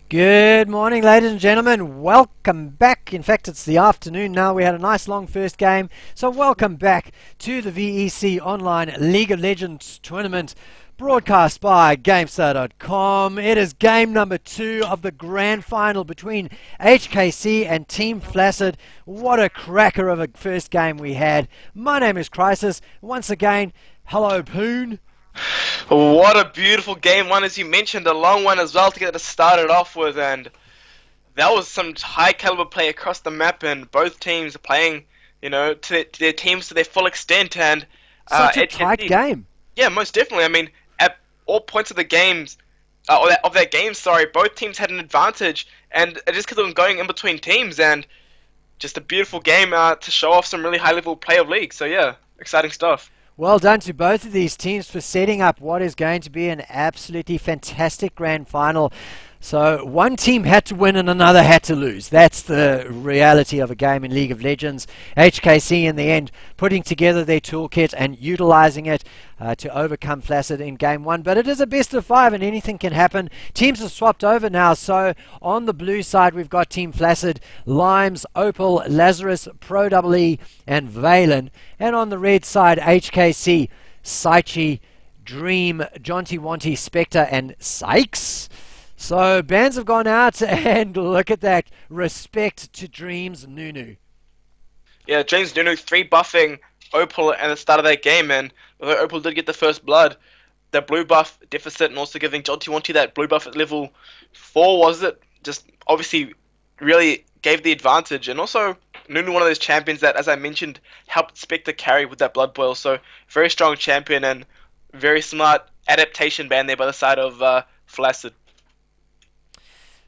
Good morning, ladies and gentlemen. Welcome back. In fact, it's the afternoon now. We had a nice long first game. So welcome back to the VEC Online League of Legends tournament broadcast by Gamestah.com. It is game number 2 of the grand final between HKAYCEE and Team Flaccid. What a cracker of a first game we had. My name is Crisis. Once again, hello Poon. What a beautiful game one, as you mentioned, a long one as well to get it started off with, and that was some high caliber play across the map, and both teams are playing, to their teams to their full extent, and such a tight game. Yeah, most definitely. I mean, at all points of the games, of that game, both teams had an advantage, and it just kept on going in between teams, and just a beautiful game to show off some really high level play of League. So yeah, exciting stuff. Well done to both of these teams for setting up what is going to be an absolutely fantastic grand final. So one team had to win and another had to lose. That's the reality of a game in League of Legends. HKAYCEE in the end putting together their toolkit and utilizing it to overcome Flaccid in game 1. But it is a best of 5 and anything can happen. Teams have swapped over now. So on the blue side we've got Team Flaccid, Limes, OPeL, Lazarus, Proe, and Valen. And on the red side HKAYCEE, Saichi, Dream, Jonty Wanty, Spectre, and Sykes. So bans have gone out, and look at that. Respect to Dream's Nunu. Yeah, Dream's Nunu 3-buffing OPeL at the start of that game, and although OPeL did get the first blood, the blue buff deficit and also giving Jonty Wanty that blue buff at level 4, was it? Just obviously really gave the advantage, and also Nunu, one of those champions that, as I mentioned, helped Spectre carry with that blood boil, so very strong champion and very smart adaptation ban there by the side of Flaccid.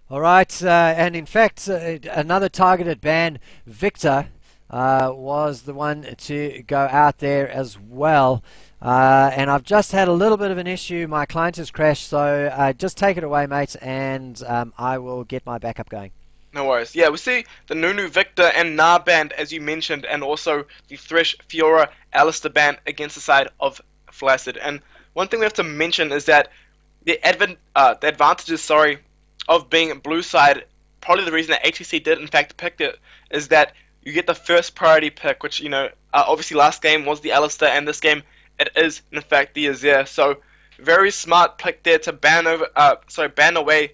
All right, and in fact, another targeted ban, Victor, was the one to go out there as well. And I've just had a little bit of an issue. My client has crashed, so just take it away, mate, and I will get my backup going. No worries. Yeah, we see the Nunu, Victor, and Nah band, as you mentioned, and also the Thresh, Fiora, Alistair band against the side of Flaccid. And one thing we have to mention is that the advantages, of being blue side, probably the reason that HKAYCEE did in fact pick it, is that you get the first priority pick, which, obviously last game was the Alistair, and this game it is in fact the Azir. So very smart pick there to ban away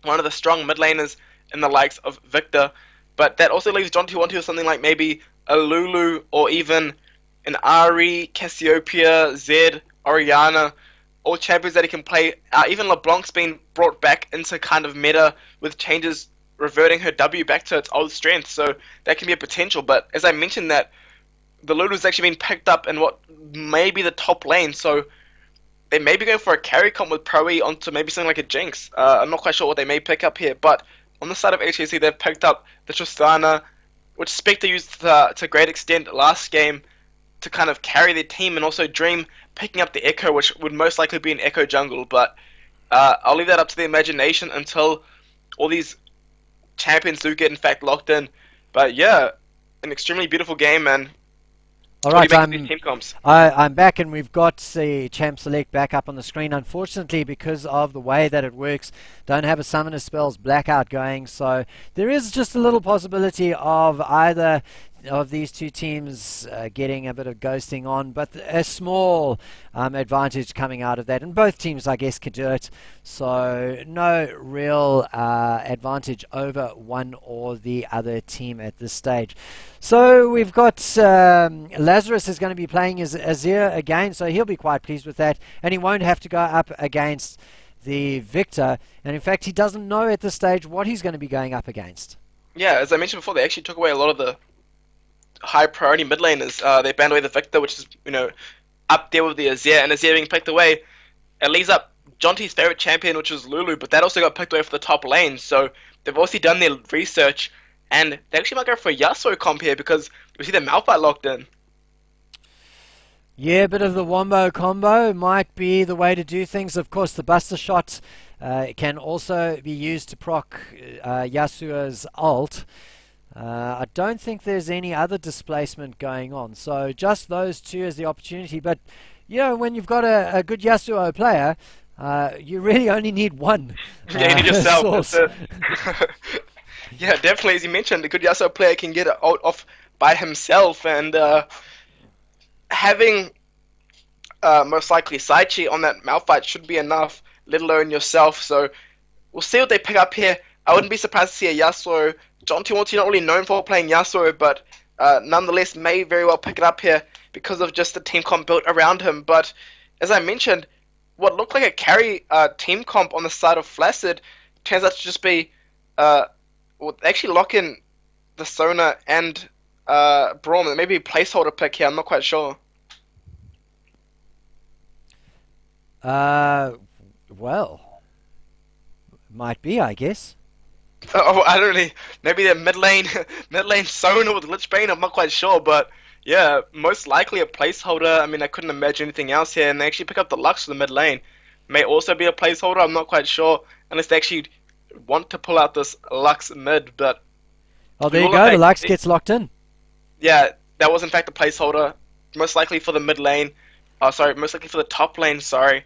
one of the strong mid laners in the likes of Victor. But that also leaves Jonty Wanty with something like maybe a Lulu or even an Ari, Cassiopeia, Zed, Orianna, all champions that he can play. Even LeBlanc's been brought back into kind of meta with changes reverting her W back to its old strength, so that can be a potential. But as I mentioned, that the Lulu's actually been picked up in what may be the top lane, so they may be going for a carry comp with Proe onto maybe something like a Jinx. I'm not quite sure what they may pick up here, but on the side of HKAYCEE, they've picked up the Tristana, which Spectre used to a great extent last game to kind of carry their team, and also Dream picking up the Echo, which would most likely be an Echo jungle. But I'll leave that up to the imagination until all these champions do get in fact locked in. But yeah, an extremely beautiful game, and all right, team comps? I'm back, and we've got the Champ Select back up on the screen. Unfortunately, because of the way that it works, don't have a Summoner Spells blackout going, so there is just a little possibility of either of these two teams getting a bit of ghosting on, but a small advantage coming out of that, and both teams I guess can do it, so no real advantage over one or the other team at this stage. So we've got Lazarus is going to be playing as Azir again, so he'll be quite pleased with that, and he won't have to go up against the Victor, and in fact he doesn't know at this stage what he's going to be going up against. Yeah, as I mentioned before, they actually took away a lot of the high priority mid laners. They banned away the Victor, which is up there with the Azir, and Azir being picked away, it leaves up Jonty's favorite champion, which was Lulu, but that also got picked away for the top lane. So they've obviously done their research, and they actually might go for a Yasuo comp here because we see the Malphite locked in. Yeah, a bit of the Wombo combo might be the way to do things. Of course, the Buster Shot can also be used to proc Yasuo's ult. I don't think there's any other displacement going on, so just those two as the opportunity. But when you've got a good Yasuo player, You really only need one Yeah, you need yourself. source. That's it. Yeah, definitely. As you mentioned, a good Yasuo player can get it out off by himself, and having most likely Saichi on that Malphite should be enough, let alone yourself. So we'll see what they pick up here. I wouldn't be surprised to see a Yasuo. John Tiwanti not really known for playing Yasuo, but nonetheless may very well pick it up here because of just the team comp built around him. But as I mentioned, what looked like a carry team comp on the side of Flaccid turns out to just be actually lock in the Sona and Braum. Maybe a placeholder pick here, I'm not quite sure. Well, might be, I guess. Oh, I don't really. Maybe the mid lane Sona with Lich Bane. I'm not quite sure, but yeah, most likely a placeholder. I mean, I couldn't imagine anything else here, and they actually pick up the Lux for the mid lane. May also be a placeholder. I'm not quite sure unless they actually want to pull out this Lux mid. But Oh, there you go. The Lux gets locked in. yeah, that was in fact a placeholder, most likely for the mid lane. Oh, sorry, most likely for the top lane. Sorry.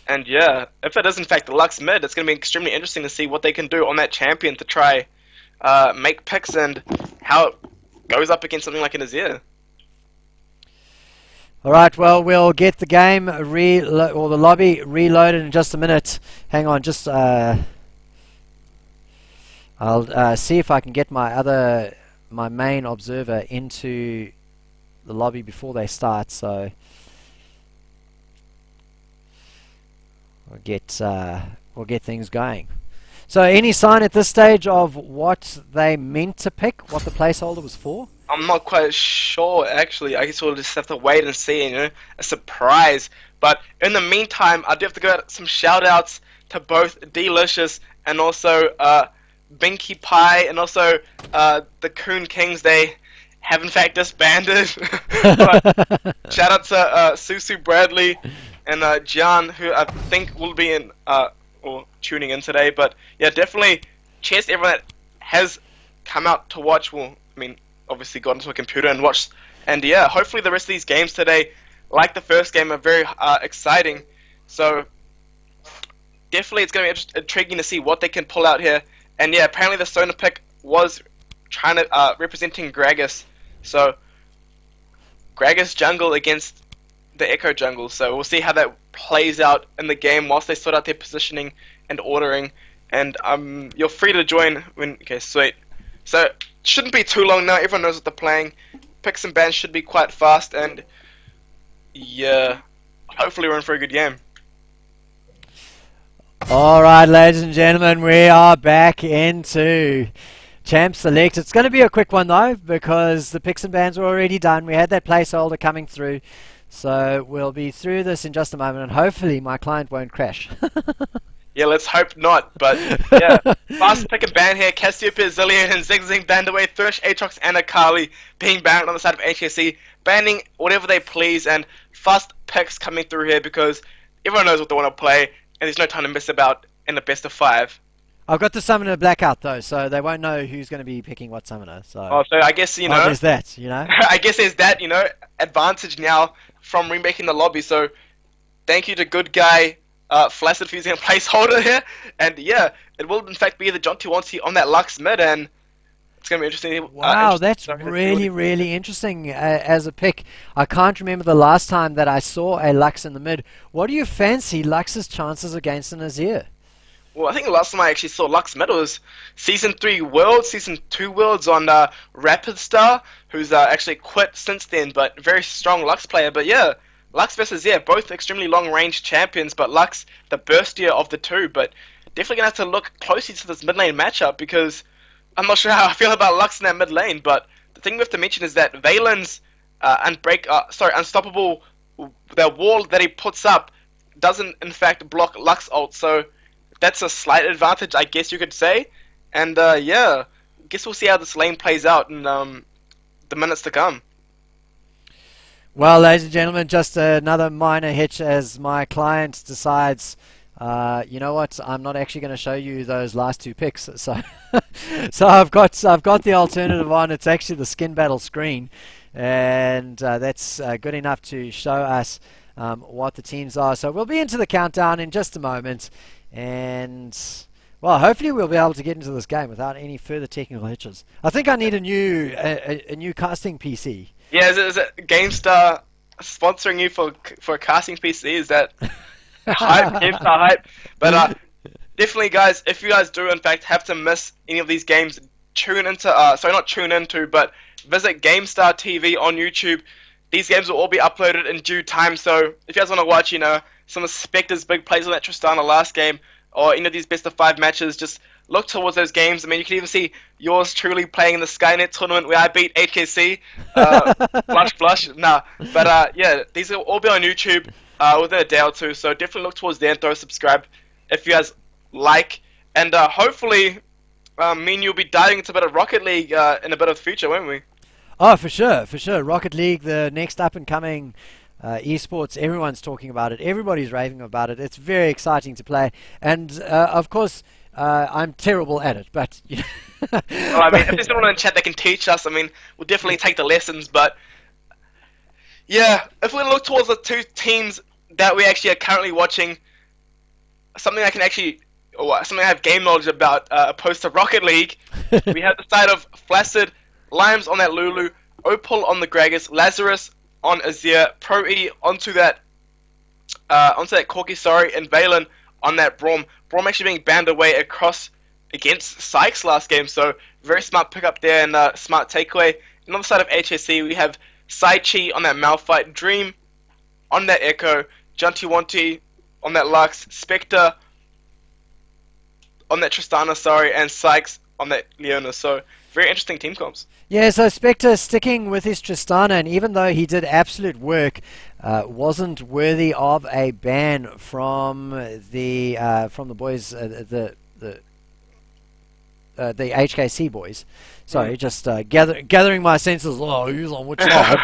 And yeah, if it is in fact the Lux mid, it's going to be extremely interesting to see what they can do on that champion to try make picks and how it goes up against something like an Azir. All right, well, we'll get the game or the lobby reloaded in just a minute. Hang on, just I'll see if I can get my main observer into the lobby before they start. So we'll get things going. So any sign at this stage of what they meant to pick, what the placeholder was for? I'm not quite sure, actually. I guess we'll just have to wait and see, a surprise. But in the meantime, I do have to go out some shout-outs to both Delicious and also Binky Pie and also the Coon Kings. They have in fact disbanded. But shout out to Susu Bradley and John, who I think will be in or tuning in today. But yeah, definitely cheers to everyone that has come out to watch. Well, I mean, obviously got into a computer and watched. And yeah, hopefully the rest of these games today, like the first game, are very exciting. So definitely it's going to be intriguing to see what they can pull out here. And yeah, apparently the Sona pick was trying to representing Gragas. So Gragas jungle against the Echo jungle. So we'll see how that plays out in the game whilst they sort out their positioning and ordering. And you're free to join when. Okay, sweet. So shouldn't be too long now. Everyone knows what they're playing. Picks and bans should be quite fast, and yeah, hopefully we're in for a good game. Alright, ladies and gentlemen, we are back into Champ Select. It's going to be a quick one though, because the picks and bans are already done. We had that placeholder coming through, so we'll be through this in just a moment, and hopefully my client won't crash. Yeah, let's hope not, but yeah. Fast pick and ban here. Cassiopeia, Zillion, and Zigzag banned away. Thresh, Aatrox, and Akali being banned on the side of HKAYCEE, banning whatever they please, and fast picks coming through here because everyone knows what they want to play, and there's no time to miss about in the best of 5. I've got the Summoner Blackout though, so they won't know who's going to be picking what Summoner. So I guess, there's that, I guess there's that, advantage now from remaking the lobby, so thank you to good guy Flaccid for using a placeholder here, and yeah, it will in fact be the John Tiwanti on that Lux mid, and it's going to be interesting. Wow, that's really, really interesting as a pick. I can't remember the last time that I saw a Lux in the mid. What do you fancy Lux's chances against an Azir? Well, I think the last time I actually saw Lux mid was Season 3 Worlds, Season 2 Worlds on Rapid Star, who's actually quit since then, but very strong Lux player. But yeah, Lux versus both extremely long-range champions, but Lux the burstier of the two. But definitely gonna have to look closely to this mid lane matchup because I'm not sure how I feel about Lux in that mid lane. But the thing we have to mention is that Valen's unstoppable, the wall that he puts up doesn't in fact block Lux ult. So that's a slight advantage, I guess you could say. And yeah, I guess we'll see how this lane plays out in the minutes to come. Well, ladies and gentlemen, just another minor hitch as my client decides, you know what, I'm not actually going to show you those last two picks. So, so I've got the alternative on. It's actually the skin battle screen, and that's good enough to show us what the teams are. So we'll be into the countdown in just a moment. And, well, hopefully we'll be able to get into this game without any further technical hitches. I think I need a new casting PC. Yeah, is it Gamestah sponsoring you for a casting PC? Is that hype? Gamestah hype? But definitely, guys, if you guys do in fact have to miss any of these games, tune into not tune into, but visit Gamestah TV on YouTube. These games will all be uploaded in due time. So if you guys want to watch, some of Spectre's big plays on that Tristana last game, or any of these best of 5 matches, just look towards those games. I mean, you can even see yours truly playing in the Skynet tournament where I beat HKAYCEE. Flush. Nah. But yeah, these will all be on YouTube within a day or two. So definitely look towards there and throw a subscribe if you guys like. And hopefully, me and you'll be diving into a bit of Rocket League in a bit of the future, won't we? Oh, for sure. Rocket League, the next up-and-coming esports, everyone's talking about it. Everybody's raving about it. It's very exciting to play. And, of course, I'm terrible at it, but... Well, I mean, if there's someone in the chat that can teach us, I mean, we'll definitely take the lessons, but... Yeah, if we look towards the 2 teams that we actually are currently watching, something I have game knowledge about, opposed to Rocket League, we have the side of Flaccid, Limes on that Lulu, OPeL on the Gragas, Lazarus on Azir, Proe onto that HKAYCEE, and Valen on that Braum. Braum actually being banned away against Sykes last game, so very smart pickup there and smart takeaway. And on the side of HKAYCEE, we have Saichi on that Malphite, Dream on that Echo, Junti on that Lux, Spectre on that Tristana, and Sykes on that Leona. So very interesting team comps. Yeah, so Spectre sticking with his Tristana, and even though he did absolute work, wasn't worthy of a ban from the boys, the HKAYCEE boys. Sorry, just gathering my senses. Oh, who's on which side?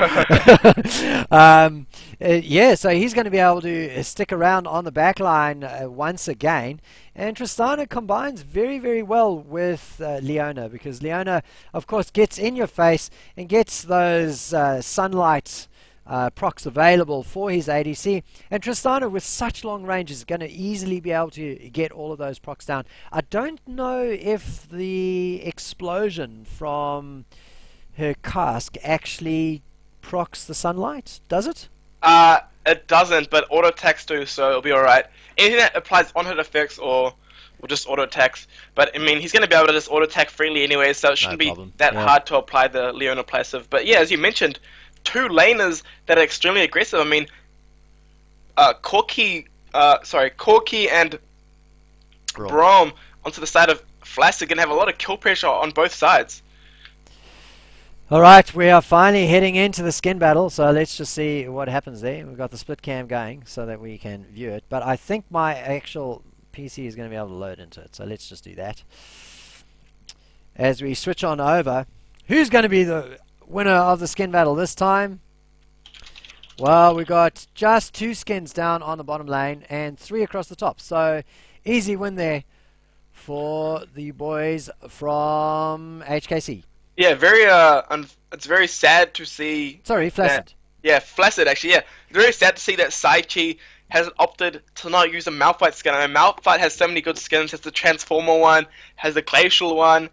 Yeah, so he's going to be able to stick around on the back line once again. And Tristana combines very, very well with Leona, because Leona, of course, gets in your face and gets those sunlight procs available for his ADC. And Tristana, with such long range, is going to easily be able to get all of those procs down. I don't know if the explosion from her cask actually procs the sunlight. Does it? It doesn't, but auto attacks do, so it'll be alright. Anything that applies on-hit effects or just auto attacks. But I mean, he's going to be able to just auto attack freely anyway, so it shouldn't be that hard to apply the Leona passive. But yeah, as you mentioned, 2 laners that are extremely aggressive. I mean, Corki and Braum onto the side of Flaccid are going to have a lot of kill pressure on both sides. Alright, we are finally heading into the skin battle, so let's just see what happens there. We've got the split cam going so that we can view it, but I think my actual PC is going to be able to load into it, so let's just do that. As we switch on over, who's going to be the winner of the skin battle this time? Well, we got just 2 skins down on the bottom lane and 3 across the top, so easy win there for the boys from HKAYCEE. Yeah, it's very sad to see... Sorry, Flaccid. Yeah, Flaccid, actually, yeah. It's very sad to see that Saichi has opted to not use a Malphite skin. I mean, Malphite has so many good skins. Has the Transformer one, has the Glacial one,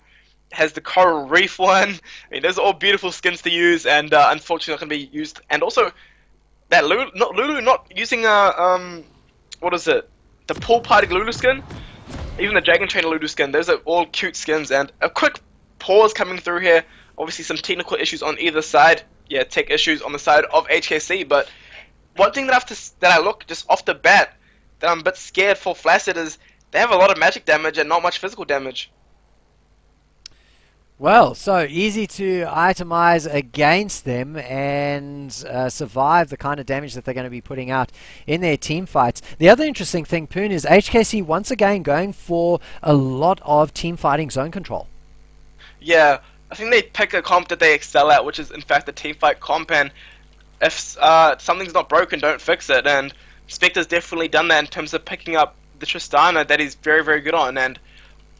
has the Coral Reef one. I mean, those are all beautiful skins to use, and unfortunately not going to be used. And also, that Lulu not using what is it? The Pool Party Lulu skin? Even the Dragon Trainer Lulu skin. Those are all cute skins. And a quick pause coming through here. Obviously some technical issues on either side. Yeah, tech issues on the side of HKAYCEE. But one thing that I look just off the bat that I'm a bit scared for Flaccid is they have a lot of magic damage and not much physical damage. Well, so easy to itemize against them and survive the kind of damage that they're going to be putting out in their team fights. The other interesting thing, Poon, is HKAYCEE once again going for a lot of team fighting zone control. Yeah, I think they pick a comp that they excel at, which is in fact the team fight comp, and if something's not broken, don't fix it. And Spectre's definitely done that in terms of picking up the Tristana that he's very, very good on. And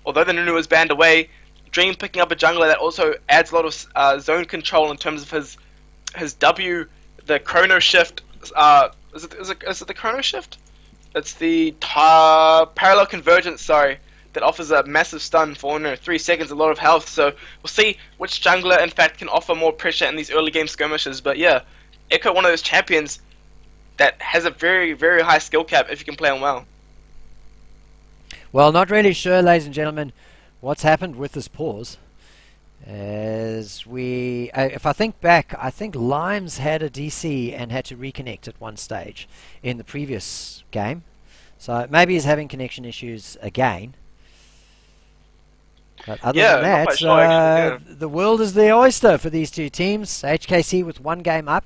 although the Nunu was banned away, Dream picking up a jungler that also adds a lot of zone control in terms of his W, the Chrono Shift Is it the chrono shift? It's the parallel convergence, sorry, that offers a massive stun for 3 seconds, a lot of health. So we'll see which jungler, in fact, can offer more pressure in these early game skirmishes. But yeah, Echo, one of those champions that has a very, very high skill cap if you can play him well. Well, not really sure, ladies and gentlemen, what's happened with this pause. As we, if I think back, I think Limes had a DC and had to reconnect at one stage in the previous game. So maybe he's having connection issues again. But other than that, sure, actually, the world is the oyster for these two teams. HKC with 1 game up.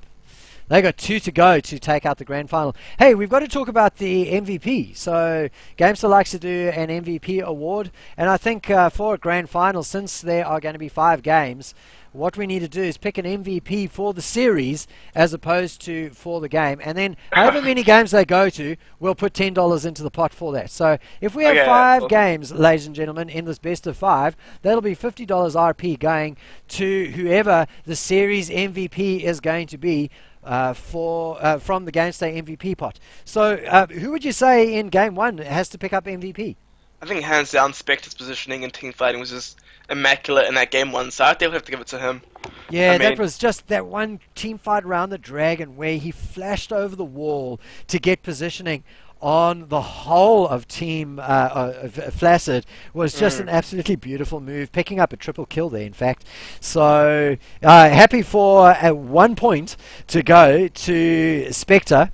They got 2 to go to take out the grand final. Hey, we've got to talk about the MVP. So Gamestah likes to do an MVP award, and I think for a grand final, since there are going to be 5 games, what we need to do is pick an MVP for the series as opposed to for the game, and then however many games they go to, we'll put $10 into the pot for that. So if we have 5 games, ladies and gentlemen, in this best of 5, that'll be $50 RP going to whoever the series MVP is going to be. From the Gamestah MVP pot. So who would you say in game 1 has to pick up MVP? I think hands down Spectre's positioning and team fighting was just immaculate in that game 1, so I think we'll have to give it to him. Yeah, that was just that one team fight around the dragon where he flashed over the wall to get positioning on the whole of team Flaccid was just an absolutely beautiful move, picking up a triple kill there, in fact. So happy for 1 point to go to Spectre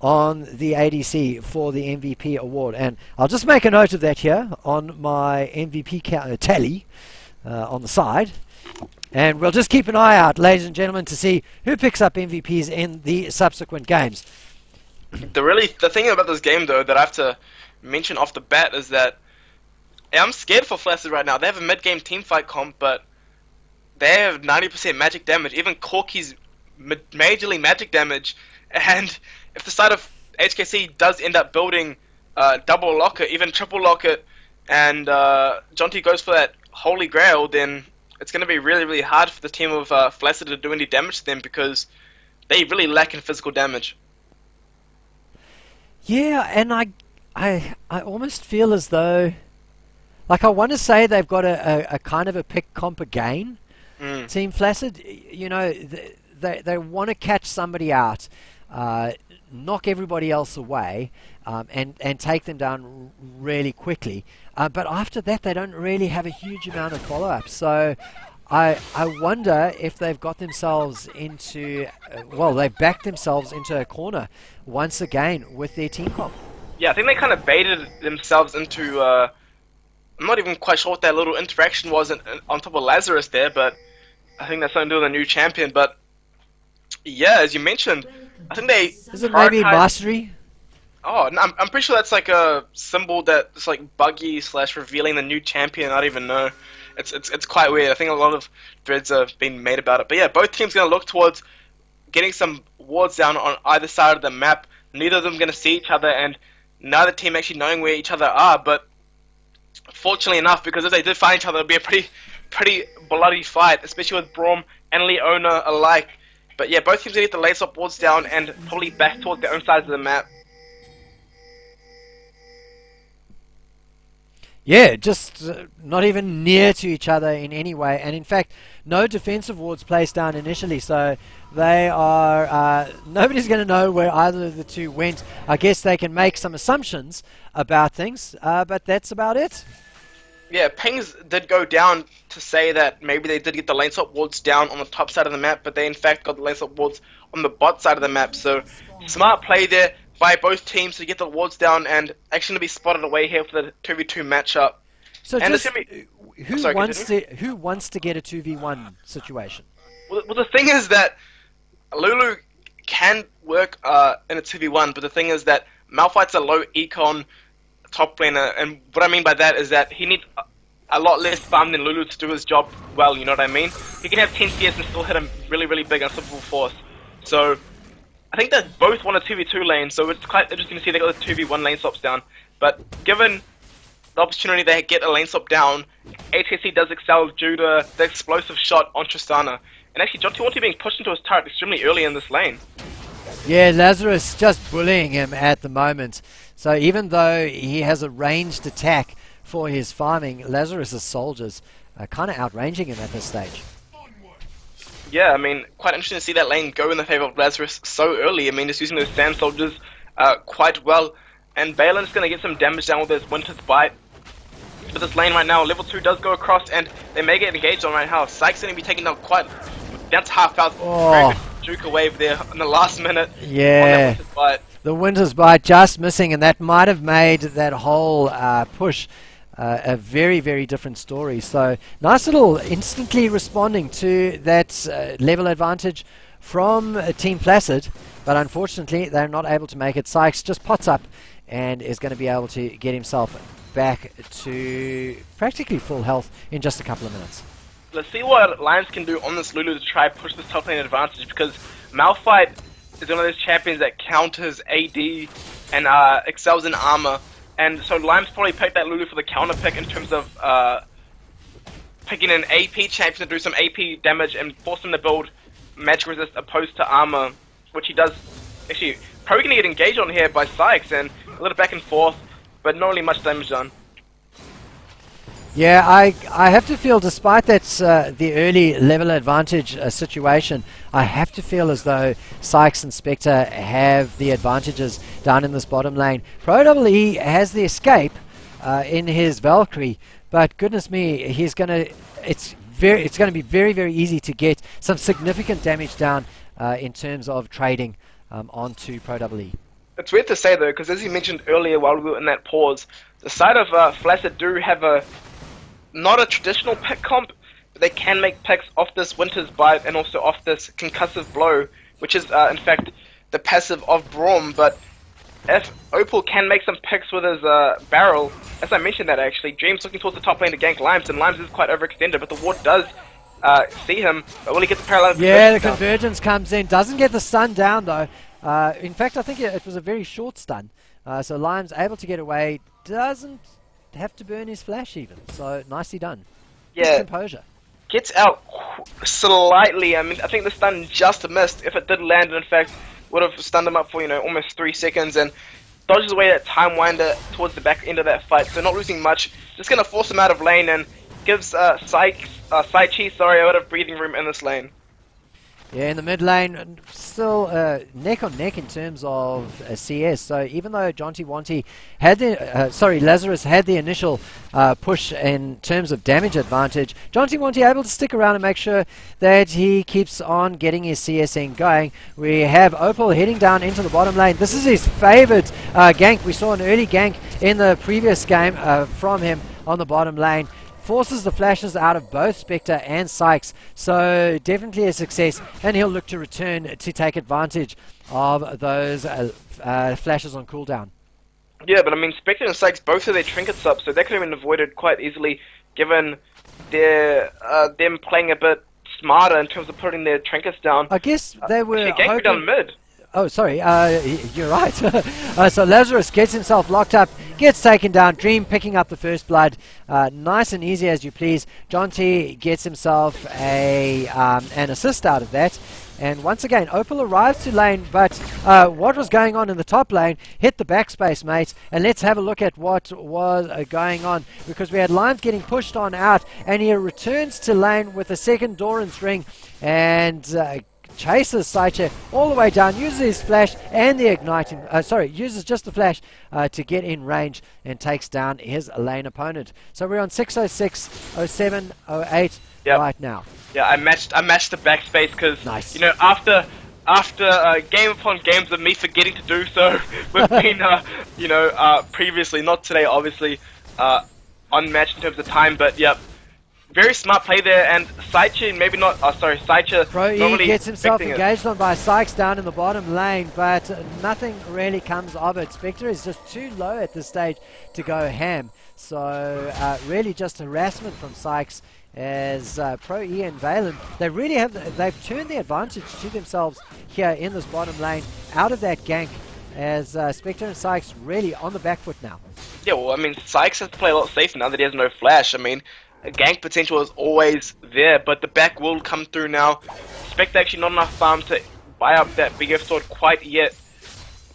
on the ADC for the MVP award. And I'll just make a note of that here on my MVP tally on the side. And we'll just keep an eye out, ladies and gentlemen, to see who picks up MVPs in the subsequent games. The thing about this game, though, that I have to mention off the bat is that I'm scared for Flaccid right now. They have a mid-game teamfight comp, but they have 90% magic damage. Even Corky's majorly magic damage. And if the side of HKC does end up building double lock it, even triple lock it, and Jonty goes for that holy grail, then it's going to be really, really hard for the team of Flaccid to do any damage to them because they really lack in physical damage. Yeah, and I almost feel as though, like, I want to say they've got a kind of a pick comp again, Team Flaccid. You know, they want to catch somebody out, knock everybody else away, and take them down really quickly. But after that, they don't really have a huge amount of follow-up. So I wonder if they've got themselves into, they've backed themselves into a corner once again with their team comp. Yeah, I think they kind of baited themselves into, I'm not even quite sure what that little interaction was on top of Lazarus there, but I think that's something to do with a new champion. But yeah, as you mentioned, I think they... Is it maybe Mastery? Oh, no, I'm pretty sure that's like a symbol that's like buggy / revealing the new champion. I don't even know. It's quite weird. I think a lot of threads have been made about it. But yeah, both teams going to look towards getting some wards down on either side of the map. Neither of them going to see each other, and neither team actually knowing where each other are. But fortunately enough, because if they did find each other, it would be a pretty bloody fight, especially with Braum and Leona alike. But yeah, both teams going to get the lane swap wards down and probably back towards their own sides of the map. Yeah, just not even near to each other in any way, and in fact, no defensive wards placed down initially, so they are, nobody's going to know where either of the two went. I guess they can make some assumptions about things, but that's about it. Yeah, pings did go down to say that maybe they did get the lane swap wards down on the top side of the map, but they in fact got the lane swap wards on the bot side of the map, so smart play there by both teams to get the wards down and actually to be spotted away here for the 2v2 matchup. So and just, who wants to get a 2v1 situation? Well, the thing is that Lulu can work in a 2v1, but the thing is that Malphite's a low econ top laner, and what I mean by that is that he needs a lot less farm than Lulu to do his job well, you know what I mean? He can have 10 CS and still hit him really, really big unstoppable force. So I think they both want a 2v2 lane, so it's quite interesting to see they got the 2v1 lane swaps down. But given the opportunity they get a lane swap down, HKC does excel due to the explosive shot on Tristana. And actually, Jonty being pushed into his turret extremely early in this lane. Yeah, Lazarus just bullying him at the moment. So even though he has a ranged attack for his farming, Lazarus's soldiers are kind of outranging him at this stage. Yeah, I mean, quite interesting to see that lane go in the favor of Lazarus so early. I mean, just using those sand soldiers quite well. And Balin's going to get some damage down with his Winter's Bite. But this lane right now, level 2 does go across, and they may get engaged on right now. Syke's going to be taking down that's half health. Very good Juka wave there in the last minute. Yeah. On that Winter's Bite. The Winter's Bite just missing, and that might have made that whole push a very, very different story. So nice little instantly responding to that level advantage from Team Flaccid, but unfortunately they're not able to make it. Sykes just pots up and is going to be able to get himself back to practically full health in just a couple of minutes. Let's see what Lions can do on this Lulu to try and push this top lane advantage, because Malphite is one of those champions that counters AD and excels in armor. And so Limes probably picked that Lulu for the counter pick in terms of picking an AP champion to do some AP damage and force him to build magic resist opposed to armor, which he does. Actually, probably going to get engaged on here by Sykes, and a little back and forth, but not really much damage done. Yeah, I have to feel, despite that the early level advantage situation, I have to feel as though Sykes and Spectre have the advantages down in this bottom lane. Proe has the escape in his Valkyrie, but goodness me, it's going to be very, very easy to get some significant damage down in terms of trading onto Proe. It's weird to say though, because as you mentioned earlier while we were in that pause, the side of Flaccid do have not a traditional pick comp, but they can make picks off this Winter's Bite and also off this Concussive Blow, which is in fact the passive of Braum. But if OPeL can make some picks with his barrel, as I mentioned that actually, Dream's looking towards the top lane to gank Limes, and Limes is quite overextended, but the ward does see him, but will he get the parallel? Yeah, the convergence comes in, doesn't get the stun down though. In fact, I think it was a very short stun, so Limes able to get away, doesn't have to burn his flash even, so nicely done. Yeah, composure. Gets out slightly. I mean, I think the stun just missed. If it did land, in fact, would have stunned him up for almost 3 seconds, and dodges away that time winder towards the back end of that fight. So not losing much, just gonna force him out of lane and gives Sykes, Saichi, sorry, a bit of breathing room in this lane. Yeah, in the mid lane, still neck on neck in terms of CS. So even though Jonty had the, Lazarus had the initial push in terms of damage advantage, Jonty able to stick around and make sure that he keeps on getting his CSing going. We have OPeL heading down into the bottom lane. This is his favorite gank. We saw an early gank in the previous game from him on the bottom lane. Forces the flashes out of both Spectre and Sykes, so definitely a success, and he'll look to return to take advantage of those flashes on cooldown. Yeah, but I mean, Spectre and Sykes both have their trinkets up, so that could have been avoided quite easily, given them playing a bit smarter in terms of putting their trinkets down. I guess they were hoping down mid. Oh, sorry, you're right. So Lazarus gets himself locked up, gets taken down, Dream picking up the first blood. Nice and easy as you please. Jonty gets himself an assist out of that. And once again, OPeL arrives to lane, but what was going on in the top lane hit the backspace, mate. And let's have a look at what was going on, because we had Limes getting pushed on out, and he returns to lane with a second Doran's ring, and chases Saiche all the way down, uses his flash and the igniting, uses just the flash to get in range and takes down his lane opponent. So we're on 606, 07, 08 right now. Yeah, I matched the backspace because nice. After game upon games of me forgetting to do so, we've been previously, not today obviously, unmatched in terms of time, but yep. Very smart play there, and Saichi maybe not. Saichi Proe gets himself engaged on by Sykes down in the bottom lane, but nothing really comes of it. Spectre is just too low at this stage to go ham, so really just harassment from Sykes as Proe and Valen. They've turned the advantage to themselves here in this bottom lane out of that gank, as Spectre and Sykes really on the back foot now. Yeah, well, I mean, Sykes has to play a lot safer now that he has no flash. I mean, gank potential is always there, but the back will come through now. Spectre actually not enough farm to buy up that BF sword quite yet,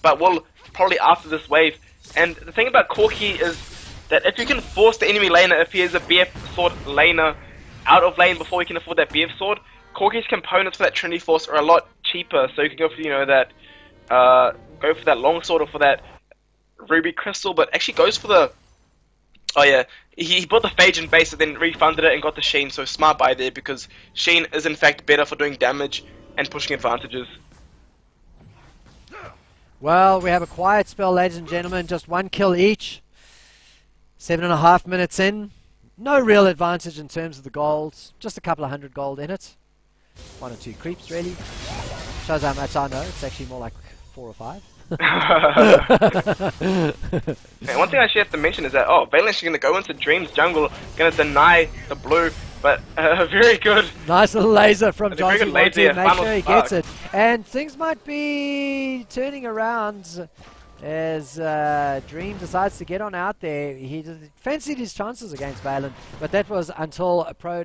but will probably after this wave. And the thing about HKAYCEE is that if you can force the enemy laner, if he is a BF sword laner, out of lane before he can afford that BF sword, HKAYCEE's components for that Trinity Force are a lot cheaper, so you can go for, you know, that, go for that long sword or for that Ruby Crystal, but actually goes for the, oh yeah, he bought the Phage base and then refunded it and got the Sheen, so smart buy there, because Sheen is in fact better for doing damage and pushing advantages. Well, we have a quiet spell, ladies and gentlemen, just 1 kill each. 7.5 minutes in. No real advantage in terms of the gold. Just a couple of 100 gold in it. 1 or 2 creeps, really. Shows how much I know. It's actually more like 4 or 5. And one thing I actually have to mention is that, Valen's going to go into Dream's jungle, going to deny the blue, but very good. Nice little laser from Johnson. Make sure he gets it. And things might be turning around as Dream decides to get on out there. He fancied his chances against Valen, but that was until Proe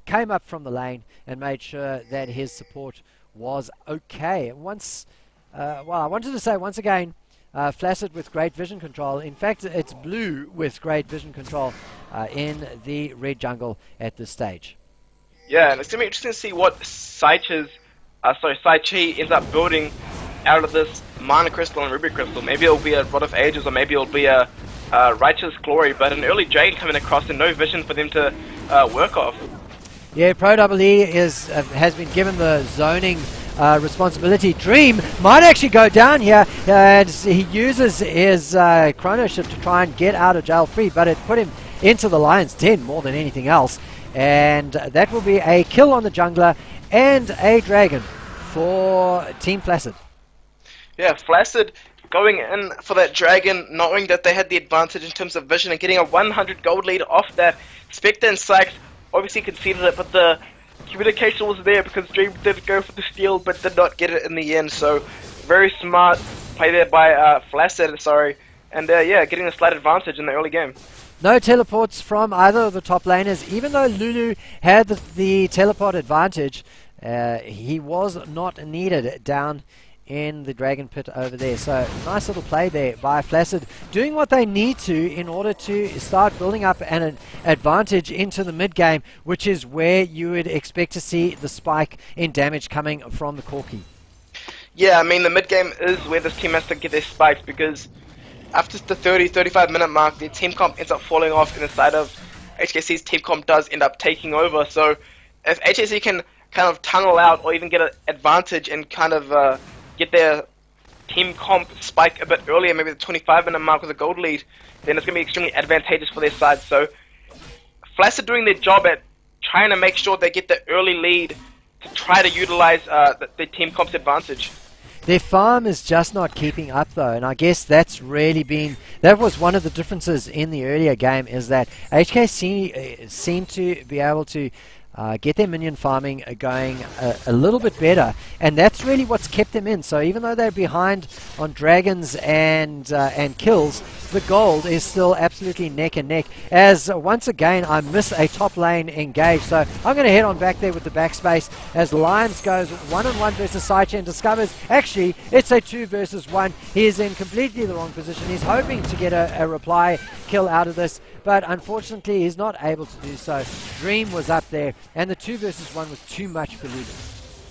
came up from the lane and made sure that his support was okay. Once, well, I wanted to say once again, Flaccid with great vision control. In fact, it's blue with great vision control in the red jungle at this stage. Yeah, and it's going to be interesting to see what SaiChi ends up building out of this Mana Crystal and Ruby Crystal. Maybe it'll be a Rod of Ages, or maybe it'll be a Righteous Glory, but an early Dragon coming across and no vision for them to work off. Yeah, ProE has been given the zoning responsibility. Dream might actually go down here as he uses his Chrono Shift to try and get out of jail free, but it put him into the Lion's Den more than anything else. And that will be a kill on the jungler and a dragon for Team Flaccid. Yeah, Flaccid going in for that dragon, knowing that they had the advantage in terms of vision and getting a 100 gold lead off that. Spectre and Sykes obviously conceded it, but the communication was there because Dream did go for the steal but did not get it in the end. So very smart play there by Flaccid, and yeah, getting a slight advantage in the early game. No teleports from either of the top laners. Even though Lulu had the teleport advantage, he was not needed down in the Dragon Pit over there. So nice little play there by Flaccid, doing what they need to in order to start building up an advantage into the mid game, which is where you would expect to see the spike in damage coming from the HKAYCEE. Yeah, I mean the mid game is where this team has to get their spikes, because after the 30-35 minute mark, their team comp ends up falling off, and the side of HKAYCEE's team comp does end up taking over. So if HKAYCEE can kind of tunnel out or even get an advantage and kind of get their team comp spike a bit earlier, maybe the 25 minute mark with a gold lead, then it's going to be extremely advantageous for their side. So Flaccid doing their job at trying to make sure they get the early lead to try to utilize the team comp's advantage. Their farm is just not keeping up though, and I guess that's really that was one of the differences in the earlier game, is that HKAYCEE seemed to be able to get their minion farming going a little bit better, and that's really what's kept them in. So even though they're behind on dragons and kills, the gold is still absolutely neck and neck. As once again I miss a top lane engage, so I'm going to head on back there with the backspace as Lions goes 1-on-1 versus SaiChi and discovers actually it's a 2 versus 1. He is in completely the wrong position. He's hoping to get a reply kill out of this, but unfortunately he's not able to do so. Dream was up there, and the 2 versus 1 was too much for Lulu.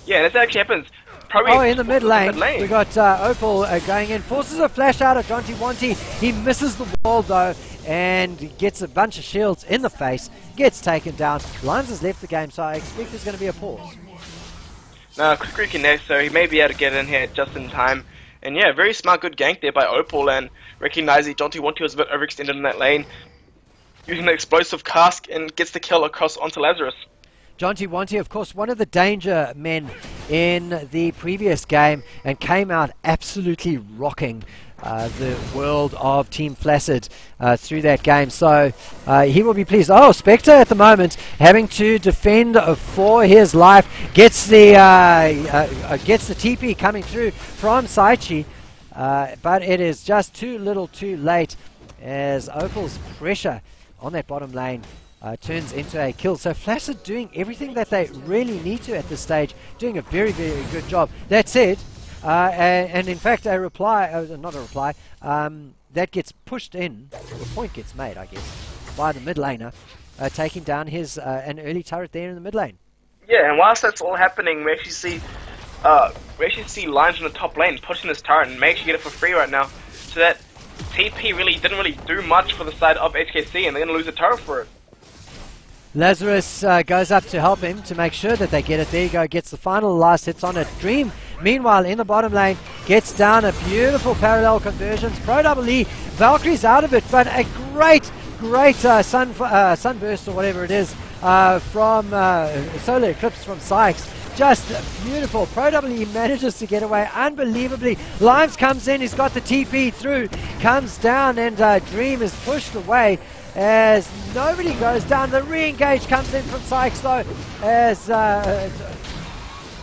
Yeah, this actually happens. Probably in the mid lane, we got OPeL going in, forces a flash out of Jonty Wanty. He misses the wall though, and gets a bunch of shields in the face, gets taken down. Lions has left the game, so I expect there's going to be a pause. No, quick reconnect, so he may be able to get in here just in time. And yeah, very smart, good gank there by OPeL, and recognizing Jonty Wanty was a bit overextended in that lane, using the explosive cask and gets the kill across onto Lazarus. Jonty Wanty, of course, one of the danger men in the previous game, and came out absolutely rocking the world of Team Flaccid through that game. So he will be pleased. Oh, Spectre at the moment having to defend for his life, gets the TP coming through from SaiChi, but it is just too little too late as OPeL's pressure on that bottom lane turns into a kill. So Flaccid doing everything that they really need to at this stage, doing a very, very good job. That said, and in fact a reply, not a reply, that gets pushed in, the point gets made, I guess, by the mid laner, taking down his an early turret there in the mid lane. Yeah, and whilst that's all happening, we actually see Lions in the top lane pushing this turret and make sure you get it for free right now. So that TP didn't really do much for the side of HKC, and they're going to lose the turret for it. Lazarus goes up to help him to make sure that they get it. There you go, gets the final last hits on it. Dream, meanwhile, in the bottom lane, gets down a beautiful parallel conversions. Pro double E, Valkyrie's out of it, but a great sunburst or whatever it is from Solar Eclipse from Sykes. Just beautiful. Pro double E manages to get away unbelievably. Limes comes in, he's got the TP through, comes down, and Dream is pushed away as nobody goes down. The re-engage comes in from Sykes though, as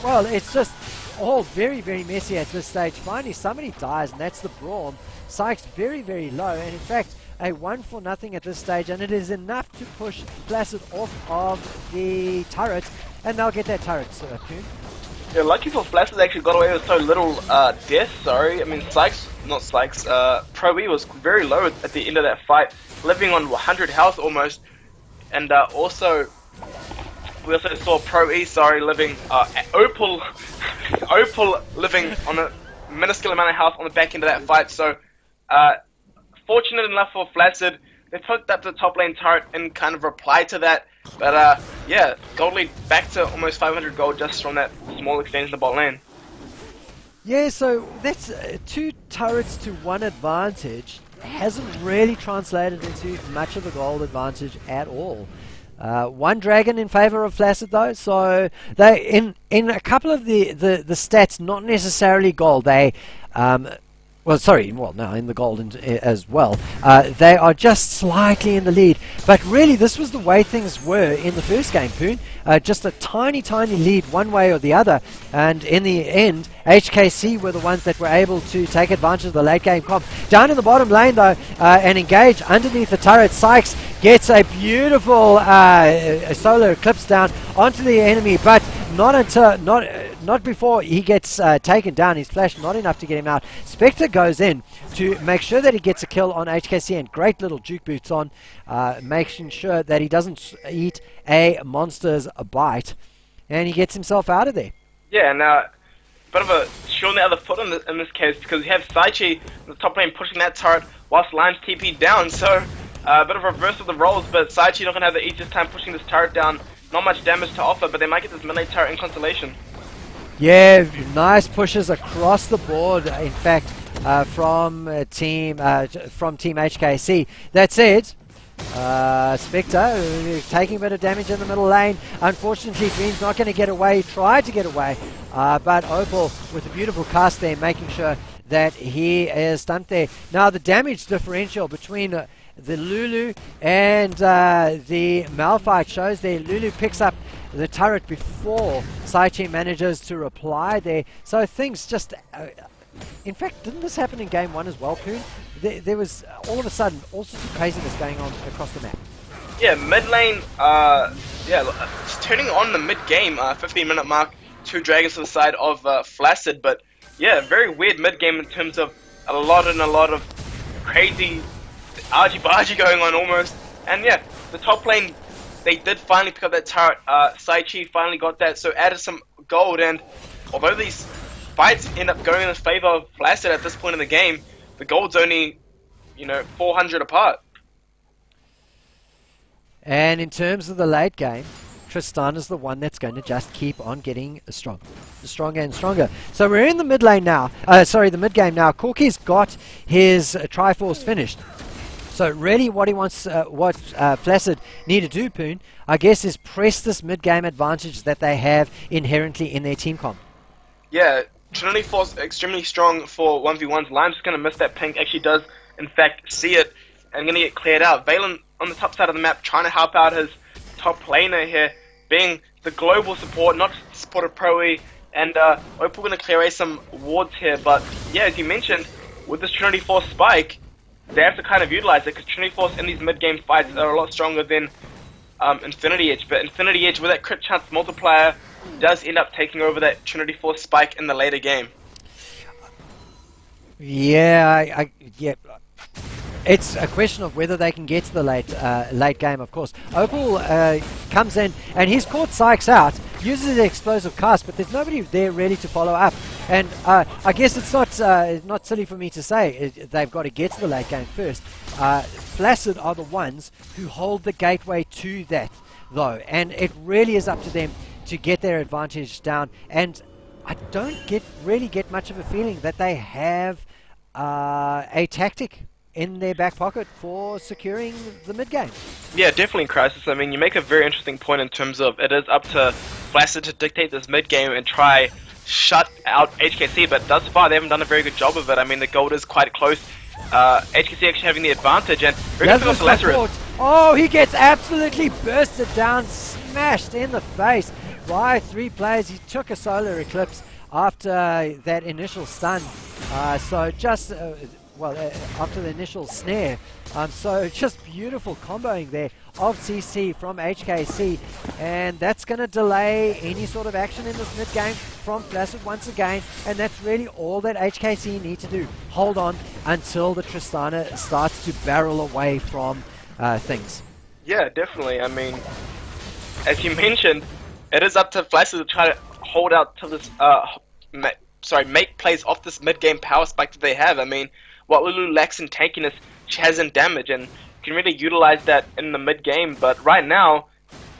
well, it's just all very, very messy at this stage. Finally somebody dies, and that's the Braum. Sykes very, very low, and in fact a 1-0 at this stage, and it is enough to push Flaccid off of the turret, and they'll get that turret, Poon. Yeah, lucky for Flaccid, they actually got away with so little death, sorry. I mean, Proe was very low at the end of that fight, living on 100 health almost, and also, we also saw Proe, living, OPeL living on a minuscule amount of health on the back end of that fight, so, fortunate enough for Flaccid, they put up the top lane turret and kind of replied to that. But yeah, gold lead back to almost 500 gold just from that small exchange in the bot lane. Yeah, so that's 2 turrets to 1 advantage. Hasn't really translated into much of a gold advantage at all. 1 dragon in favor of Flaccid though, so they in a couple of the stats, not necessarily gold, they in the gold as well. They are just slightly in the lead. But really, this was the way things were in the first game, Poon. Just a tiny, tiny lead one way or the other. And in the end, HKC were the ones that were able to take advantage of the late game comp. Down in the bottom lane, though, and engage underneath the turret, Sykes gets a beautiful solar eclipse down onto the enemy, but not before he gets taken down. His flash not enough to get him out. Spectre goes in to make sure that he gets a kill on HKC, and great little juke boots on, making sure that he doesn't eat a monster's bite, and he gets himself out of there. Yeah, and a bit of a shoe on the other foot in this case, because you have Saichi in the top lane pushing that turret whilst Lions TP down, so a bit of a reverse of the roles, but Saichi not going to have the easiest time pushing this turret down. Not much damage to offer, but they might get this mid lane turret in consolation. Yeah, nice pushes across the board, in fact, from Team HKC. That said, Spectre taking a bit of damage in the middle lane. Unfortunately, Dream's not going to get away. He tried to get away, but OPeL with a beautiful cast there, making sure that he is stumped there. Now, the damage differential between the Lulu and the Malphite shows there. Lulu picks up the turret before Saichi manages to reply there. So things just... in fact, didn't this happen in game 1 as well, Poon? There was, all of a sudden, all sorts of craziness going on across the map. Yeah, mid lane, just turning on the mid game, 15-minute mark, 2 dragons to the side of Flaccid, but yeah, very weird mid game in terms of a lot of crazy argy-bargy going on almost. And yeah, the top lane, they did finally pick up that turret. Saichi finally got that, so added some gold, and although these fights end up going in the favor of Flaccid at this point in the game, the gold's only, 400 apart. And in terms of the late game, Tristan is the one that's going to just keep on getting stronger and stronger. So we're in the mid lane now. The mid game now. Corky's got his Triforce finished. So really what he wants, Flaccid need to do, Poon, I guess, is press this mid-game advantage that they have inherently in their team comp. Yeah, Trinity Force extremely strong for 1v1s. Lime's just going to miss that pink, actually does, in fact, see it, and going to get cleared out. Valen on the top side of the map trying to help out his top laner here, being the global support, not just the support of Proe, and OPeL going to clear away some wards here, but yeah, as you mentioned, with this Trinity Force spike, they have to kind of utilize it, because Trinity Force in these mid-game fights are a lot stronger than Infinity Edge, but Infinity Edge with that crit chance multiplier does end up taking over that Trinity Force spike in the later game. Yeah, yeah. It's a question of whether they can get to the late game, of course. OPeL comes in, and he's caught Sykes out, uses the explosive cast, but there's nobody there ready to follow up. And I guess it's not silly for me to say they've got to get to the late game first. Flaccid are the ones who hold the gateway to that, though, and it really is up to them to get their advantage down. And I don't really get much of a feeling that they have a tactic in their back pocket for securing the mid game. Yeah, definitely, Crisis. I mean, you make a very interesting point in terms of it is up to Flaccid to dictate this mid game and try shut out HKC, but thus far they haven't done a very good job of it. I mean, the gold is quite close. HKC actually having the advantage, and Lazarus. Oh, he gets absolutely bursted down, smashed in the face by 3 players. He took a solar eclipse after that initial stun. After the initial snare. So just beautiful comboing there of CC from HKAYCEE, and that's going to delay any sort of action in this mid game from Flaccid once again, and that's really all that HKAYCEE need to do. Hold on until the Tristana starts to barrel away from things. Yeah, definitely. I mean, as you mentioned, it is up to Flaccid to try to hold out to this, make plays off this mid game power spike that they have. I mean, what Lulu lacks in tankiness, she has in damage, and can really utilize that in the mid game. But right now,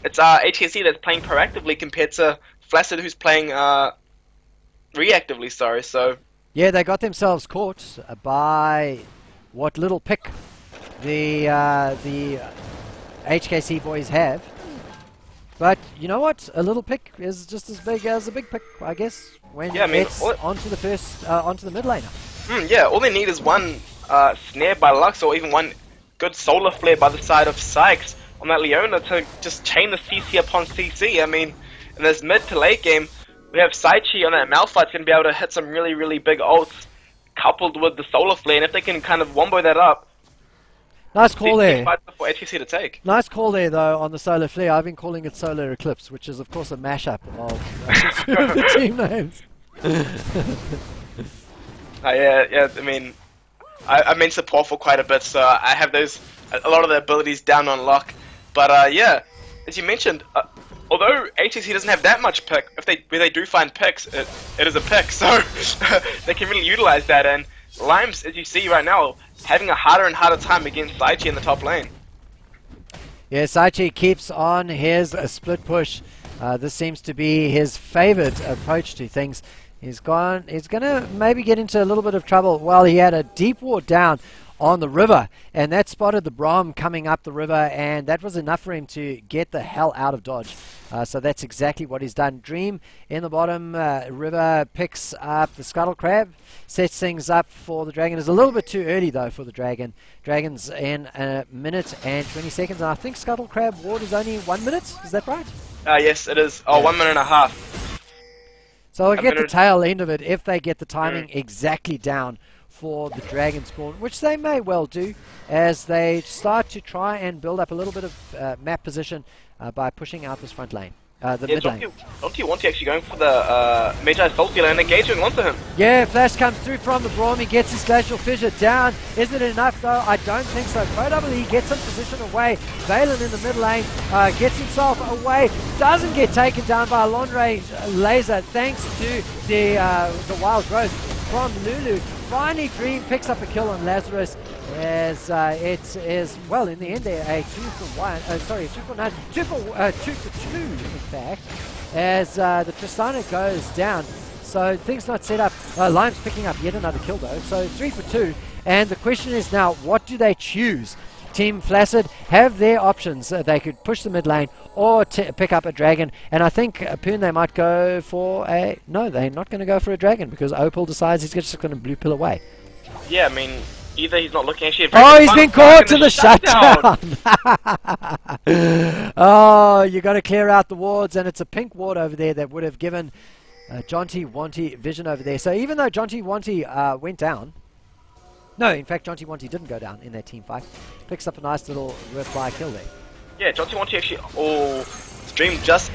it's HKC that's playing proactively compared to Flaccid, who's playing reactively. So yeah, they got themselves caught by what little pick the HKC boys have. But you know what? A little pick is just as big as a big pick, I guess, when it's onto the mid laner. Yeah, all they need is one snare by Lux, or even one good solar flare by the side of Sykes on that Leona to just chain the CC upon CC. I mean, in this mid to late game, we have Saichi on that Malphite's going to be able to hit some really, really big ults coupled with the solar flare, and if they can kind of wombo that up, nice call there. For HKC to take. Nice call there, though, on the solar flare. I've been calling it solar eclipse, which is, of course, a mashup of the team names. Yeah. I mean, I mean support for quite a bit, so I have a lot of the abilities down on lock. But yeah, as you mentioned, although HKC doesn't have that much pick, if they do find picks, it is a pick, so they can really utilize that. And Limes, as you see right now, having a harder and harder time against Saichi in the top lane. Yeah, Saichi keeps on his split push. This seems to be his favorite approach to things. He's going to maybe get into a little bit of trouble. Well, he had a deep ward down on the river, and that spotted the Braum coming up the river, and that was enough for him to get the hell out of dodge. So that's exactly what he's done. Dream in the bottom river picks up the Scuttle Crab, sets things up for the Dragon. It's a little bit too early, though, for the Dragon. Dragon's in a minute and 20 seconds, and I think Scuttle Crab ward is only 1 minute. Is that right? Yes, it is. Oh, 1 minute and a half. So I'll get the tail end of it if they get the timing exactly down for the Dragon spawn, which they may well do as they start to try and build up a little bit of map position by pushing out this front lane. The mid lane. Don't you want to actually going for the Magi Salty lane and engaging onto him? Yeah, Flash comes through from the Braum. He gets his Glacial Fissure down. Is it enough though? I don't think so. Proe gets some position away. Valen in the mid lane gets himself away. Doesn't get taken down by a long range laser thanks to the wild growth from Lulu. Finally, Dream picks up a kill on Lazarus as it is, well, in the end there, a 2 for 1, sorry, 2 for 9, 2 for 2, in fact, as the Tristana goes down. So things not set up. Lime's picking up yet another kill though, so 3 for 2. And the question is now, what do they choose? Team Flaccid have their options. They could push the mid lane or pick up a Dragon. And I think Poon, they might go for a... No, they're not going to go for a Dragon because OPeL decides he's just going to blue pill away. Yeah, I mean, either he's not looking actually... Oh, he's been caught to the shutdown! Oh, you got to clear out the wards, and it's a pink ward over there that would have given Jonty Wanty vision over there. So even though Jonty Wanty went down... No, in fact, Jonty Wanty didn't go down in that team fight. Picks up a nice little reply kill there. Yeah, Jonty Wanty actually stream just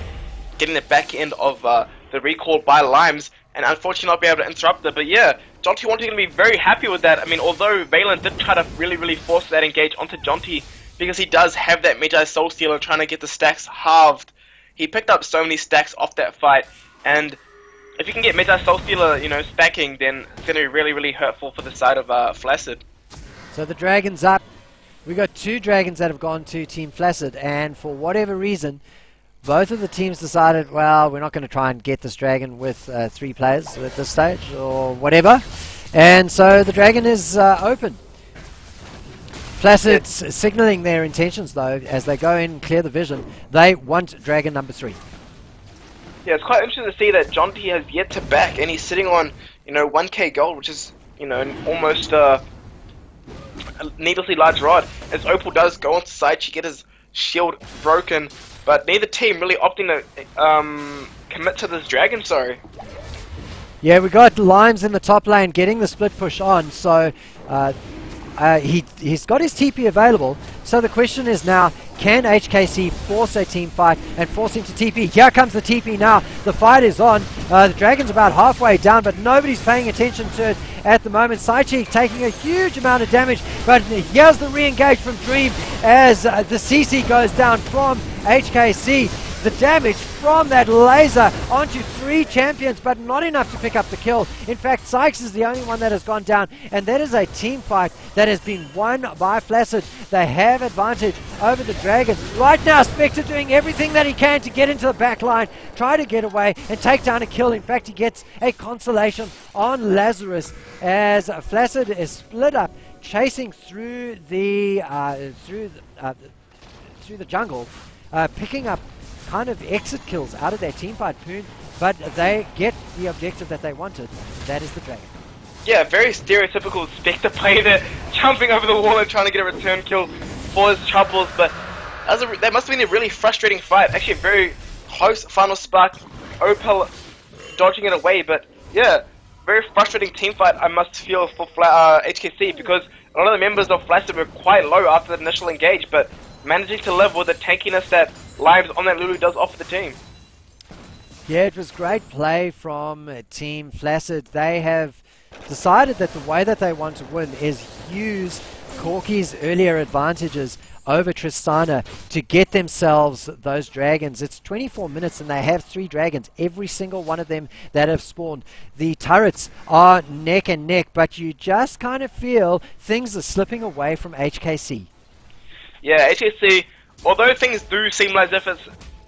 getting the back end of the recall by Limes, and unfortunately not be able to interrupt it. But yeah, Jonty Wanty going to be very happy with that. I mean, although Valen did try to really force that engage onto Jonty, because he does have that Magi Soul Stealer trying to get the stacks halved. He picked up so many stacks off that fight, and if you can get Magi Soul Stealer, you know, stacking, then it's going to be really hurtful for the side of Flaccid. So the Dragon's up. We got 2 Dragons that have gone to Team Flaccid, and for whatever reason, both of the teams decided, well, we're not going to try and get this Dragon with 3 players at this stage, or whatever. And so the Dragon is open. Flaccid's signaling their intentions, though, as they go in and clear the vision. They want Dragon number 3. Yeah, it's quite interesting to see that Jonty has yet to back, and he's sitting on, you know, 1k gold, which is, you know, almost a needlessly large rod. As OPeL does go onto side, she get his shield broken, but neither team really opting to commit to this Dragon, sorry. Yeah, we got Limes in the top lane getting the split push on, so he's got his TP available. So the question is now, can HKAYCEE force a team fight and force him to TP? Here comes the TP now. The fight is on. The Dragon's about halfway down, but nobody's paying attention to it at the moment. Psychic taking a huge amount of damage, but here's the re-engage from Dream as the CC goes down from HKAYCEE. The damage from that laser onto 3 champions, but not enough to pick up the kill. In fact, Sykes is the only one that has gone down, and that is a team fight that has been won by Flaccid. They have advantage over the Dragon. Right now, Spectre doing everything that he can to get into the back line, try to get away and take down a kill. In fact, he gets a consolation on Lazarus as Flaccid is split up, chasing through the jungle, picking up kind of exit kills out of their team fight, Poon, but they get the objective that they wanted. That is the Dragon. Yeah, very stereotypical Spectre play there, jumping over the wall and trying to get a return kill for his troubles, but that must have been a really frustrating fight. Actually, a very close final spark. OPeL dodging it away, but yeah, very frustrating team fight I must feel for HKAYCEE, because a lot of the members of Flaccid were quite low after the initial engage, but managing to live with the tankiness that Limes on that Lulu does offer the team. Yeah, it was great play from Team Flaccid. They have decided that the way that they want to win is use Corki's earlier advantages over Tristana to get themselves those dragons. It's 24 minutes and they have 3 dragons, every single one of them that have spawned. The turrets are neck and neck, but you just kind of feel things are slipping away from HKAYCEE. Yeah, HKAYCEE, although things do seem as if it's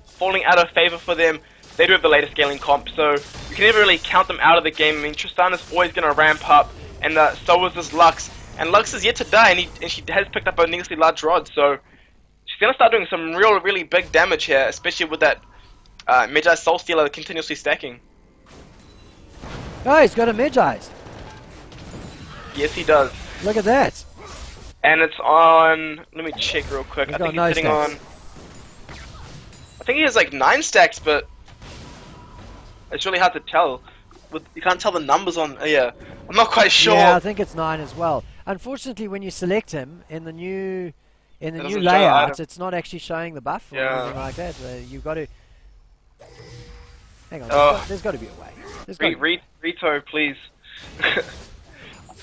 falling out of favor for them, they do have the latest scaling comp, so you can never really count them out of the game. I mean, Tristana's always going to ramp up, and so is this Lux. And Lux is yet to die, and she has picked up a needlessly large rod, so she's going to start doing some really big damage here, especially with that Magi Soul Stealer continuously stacking. Oh, he's got a Magi's. Yes, he does. Look at that. And it's on, let me check real quick. I think he's sitting on, I think he has like 9 stacks, but it's really hard to tell. You can't tell the numbers on, yeah, I'm not quite sure. Yeah, I think it's 9 as well. Unfortunately, when you select him in the new layout, it's not actually showing the buff or anything like that. You've got to, hang on, there's got to be a way. Rito, please.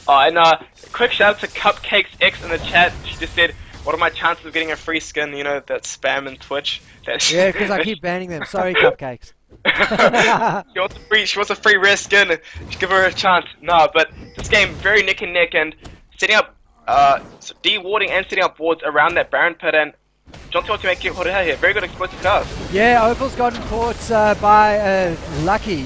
Oh, and quick shout out to CupcakesX in the chat. She just said, what are my chances of getting a free skin? You know, that spam in Twitch. Yeah, because I keep banning them. Sorry, Cupcakes. She wants a free rare skin. Give her a chance. No, but this game, very neck and neck, and setting up, de-warding and setting up wards around that Baron pit, and Jonty wants to make it here. Very good explosive cast. Yeah, OPeL's gotten caught by a lucky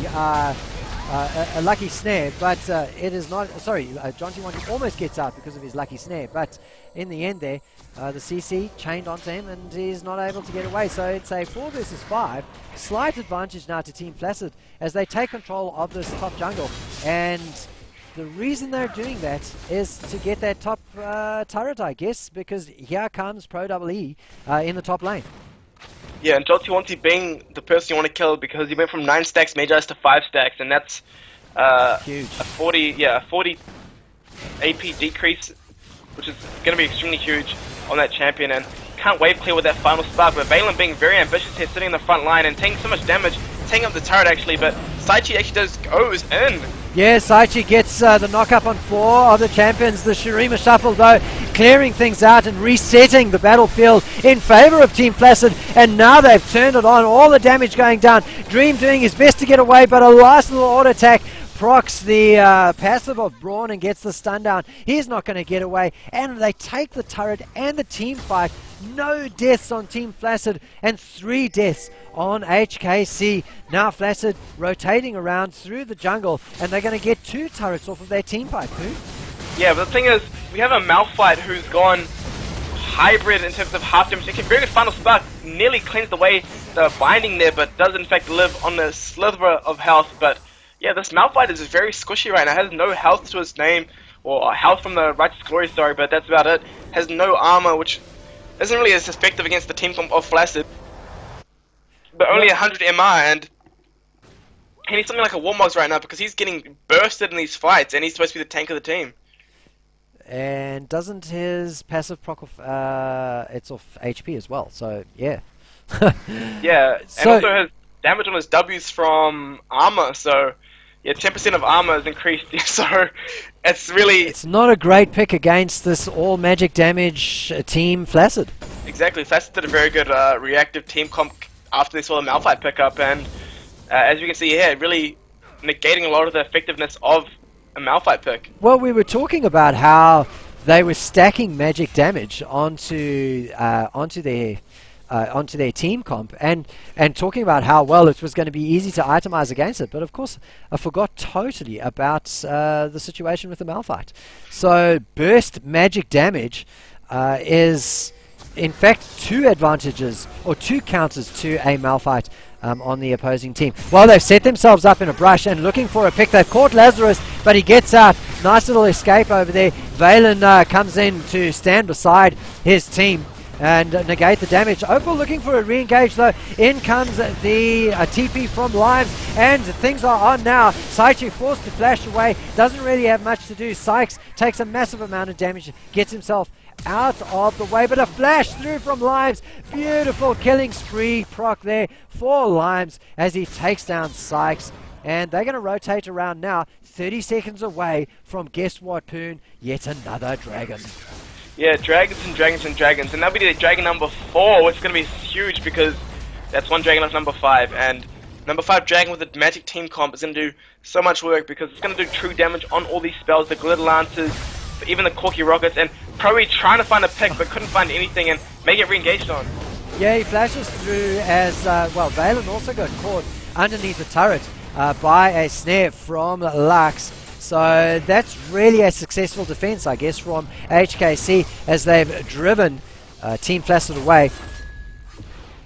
snare, but it is not. Sorry, Jonty almost gets out because of his lucky snare, but in the end there, the CC chained onto him and he's not able to get away. So it's a 4 versus 5. Slight advantage now to Team Flaccid as they take control of this top jungle. And the reason they're doing that is to get that top turret, I guess, because here comes ProE in the top lane. Yeah, and Jonty being the person you want to kill because he went from 9 stacks Magi's to 5 stacks, and that's huge. A 40 AP decrease, which is going to be extremely huge on that champion. And can't wave clear with that final spark, but Valen being very ambitious here, sitting in the front line and taking so much damage, taking up the turret actually, but HKAYCEE actually goes in. Yeah, HKAYCEE gets the knock up on 4 of the champions. The Shurima Shuffle, though, clearing things out and resetting the battlefield in favor of Team Flaccid. And now they've turned it on. All the damage going down. Dream doing his best to get away, but a last little auto attack procs the passive of Braun and gets the stun down. He's not going to get away. And they take the turret and the team fight. No deaths on Team Flaccid and 3 deaths on HKAYCEE. Now Flaccid rotating around through the jungle, and they're going to get 2 turrets off of their team fight. Yeah, but the thing is, we have a Malphite who's gone hybrid in terms of half damage. Actually, very good final spark, nearly cleansed away the binding there, but does in fact live on a slither of health. But yeah, this Malphite is very squishy right now. Has no health to his name, or health from the Righteous Glory, sorry, but that's about it. Has no armor, which isn't really as effective against the team of Flaccid. But only 100 MR, and he needs something like a Warmogs right now because he's getting bursted in these fights, and he's supposed to be the tank of the team. And doesn't his passive proc off, it's off HP as well, so yeah. Yeah, and so, also has damage on his W's from armor, so yeah, 10% of armor is increased, so it's really... It's not a great pick against this all magic damage team Flaccid. Exactly, Flaccid did a very good reactive team comp after they saw the Malphite pick up, and as you can see here, really negating a lot of the effectiveness of a Malphite pick. Well, we were talking about how they were stacking magic damage onto their team comp, and talking about how well it was going to be easy to itemize against it. But of course, I forgot totally about the situation with the Malphite. So burst magic damage is in fact 2 advantages or 2 counters to a Malphite on the opposing team. Well, they've set themselves up in a brush and looking for a pick. They've caught Lazarus, but he gets out. Nice little escape over there. Valen comes in to stand beside his team and negate the damage. OPeL looking for a re-engage, though. In comes the TP from Limes, and things are on now. HKAYCEE forced to flash away, doesn't really have much to do. Sykes takes a massive amount of damage, gets himself out of the way, but a flash through from Limes. Beautiful killing spree proc there for Limes as he takes down Sykes. And they're going to rotate around now, 30 seconds away from, guess what, Poon? Yet another dragon. Yeah, dragons and dragons and dragons, and that'll be the dragon number 4, which is going to be huge because that's 1 dragon off number 5, and number 5 dragon with the magic team comp is going to do so much work because it's going to do true damage on all these spells, the glitter lances, even the corky rockets, and Proe trying to find a pick but couldn't find anything and may get re-engaged on. Yeah, he flashes through as, well, Valen also got caught underneath the turret by a snare from Lux. So that's really a successful defense, I guess, from HKAYCEE as they've driven Team Flaccid away.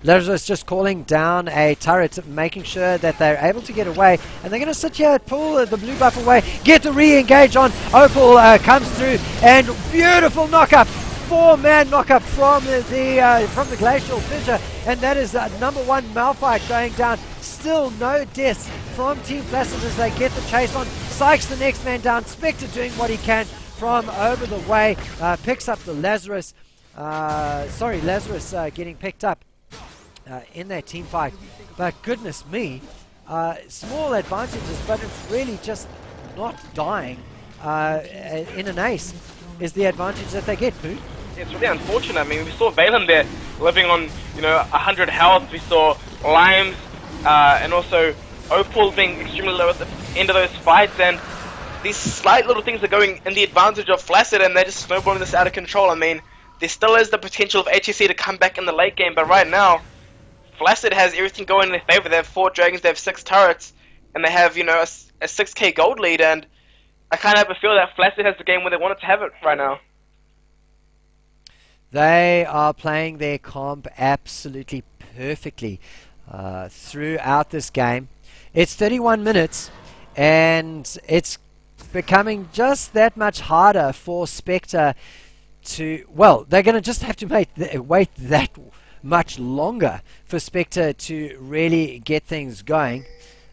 Lazarus just calling down a turret, making sure that they're able to get away, and they're going to sit here, pull the blue buff away, get the re-engage on. OPeL comes through, and beautiful knockup, 4-man knockup from the Glacial Fissure, and that is number 1 Malphite going down. Still no deaths from Team Flaccid as they get the chase on. Sykes the next man down. Spectre doing what he can from over the way, picks up the Lazarus. Lazarus getting picked up in that team fight. But goodness me, small advantages, but it's really just not dying in an ace is the advantage that they get, Pooh. It's really unfortunate. I mean, we saw Valen there living on, 100 health. We saw Limes and also OPeL being extremely low at the end of those fights, and these slight little things are going in the advantage of Flaccid, and they're just snowballing this out of control. I mean, there still is the potential of HKAYCEE to come back in the late game, but right now, Flaccid has everything going in their favor. They have 4 dragons, they have 6 turrets, and they have, a 6k gold lead, and I kind of have a feel that Flaccid has the game where they wanted to have it right now. They are playing their comp absolutely perfectly throughout this game. It's 31 minutes, and it's becoming just that much harder for Spectre to... Well, they're going to just have to wait that much longer for Spectre to really get things going.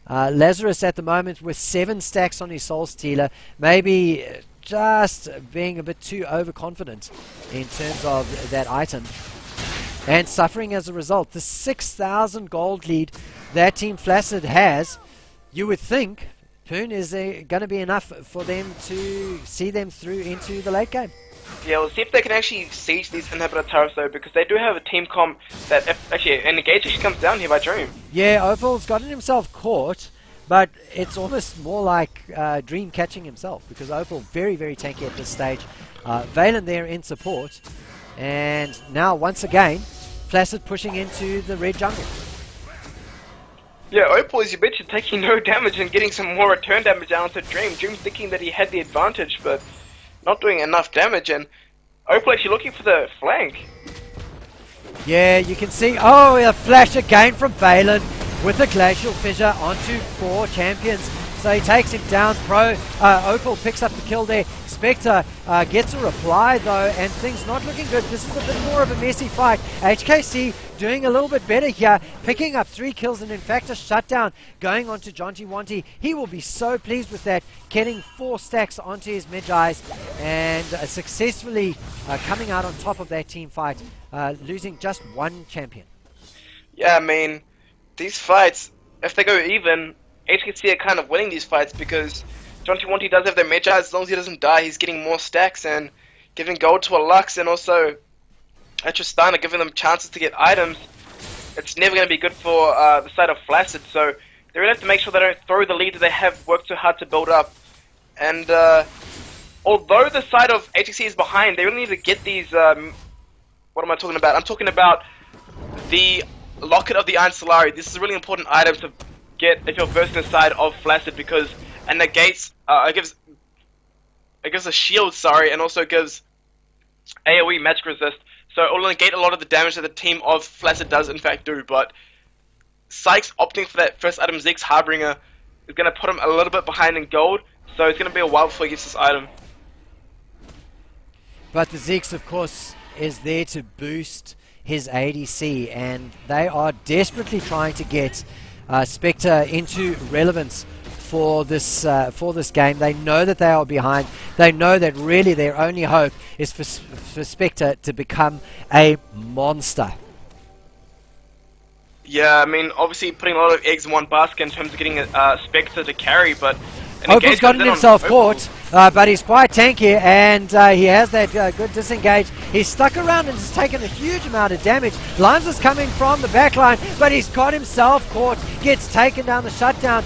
Lazarus at the moment with 7 stacks on his Soul Stealer, maybe just being a bit too overconfident in terms of that item. and suffering as a result. The 6,000 gold lead that Team Flaccid has, you would think, Poon, is going to be enough for them to see them through into the late game. Yeah, we'll see if they can actually siege these inhibitor turrets though, because they do have a team comp that and the gauge actually comes down here by Dream. Yeah, OPeL's gotten himself caught, but it's almost more like Dream catching himself, because OPeL very, very tanky at this stage. Valen there in support, and now once again, Flaccid pushing into the red jungle. Yeah, OPeL, as you mentioned, taking no damage and getting some more return damage down to Dream. Dream thinking that he had the advantage, but not doing enough damage, and OPeL actually looking for the flank. Yeah, you can see, a flash again from Valen with a Glacial Fissure onto 4 champions. So he takes him down. OPeL picks up the kill there. Spectre gets a reply though, and things not looking good. This is a bit more of a messy fight. HKAYCEE doing a little bit better here, picking up 3 kills, and in fact a shutdown going on to Jonty Wanty. He will be so pleased with that, getting 4 stacks onto his mid-eyes, and successfully coming out on top of that team fight, losing just 1 champion. Yeah, I mean, these fights, if they go even, HKAYCEE are kind of winning these fights, because Jonty Wanty does have their mid-eyes. As long as he doesn't die, he's getting more stacks and giving gold to a Lux, and also Tristana giving them chances to get items. It's never going to be good for the side of Flaccid, so they really have to make sure they don't throw the lead that they have worked so hard to build up. And although the side of HKAYCEE is behind, they really need to get these, what am I talking about? I'm talking about the Locket of the Iron Solari. This is a really important item to get if you're versing the side of Flaccid, because it negates, it gives a shield, and also gives AoE magic resist. So it will negate a lot of the damage that the team of Flaccid does in fact do, but Sykes opting for that first item, Zeke's Harbinger, is going to put him a little bit behind in gold, so it's going to be a while before he gets this item. But the Zeke's, of course, is there to boost his ADC, and they are desperately trying to get Spectre into relevance for this game. They know that they are behind. They know that really their only hope is for Spectre to become a monster. Yeah, I mean, obviously putting a lot of eggs in one basket in terms of getting Spectre to carry, but OPeL's gotten himself caught, but he's quite tanky, and he has that good disengage. He's stuck around and has taken a huge amount of damage. Limes is coming from the back line, but he's got himself caught, gets taken down the shutdown,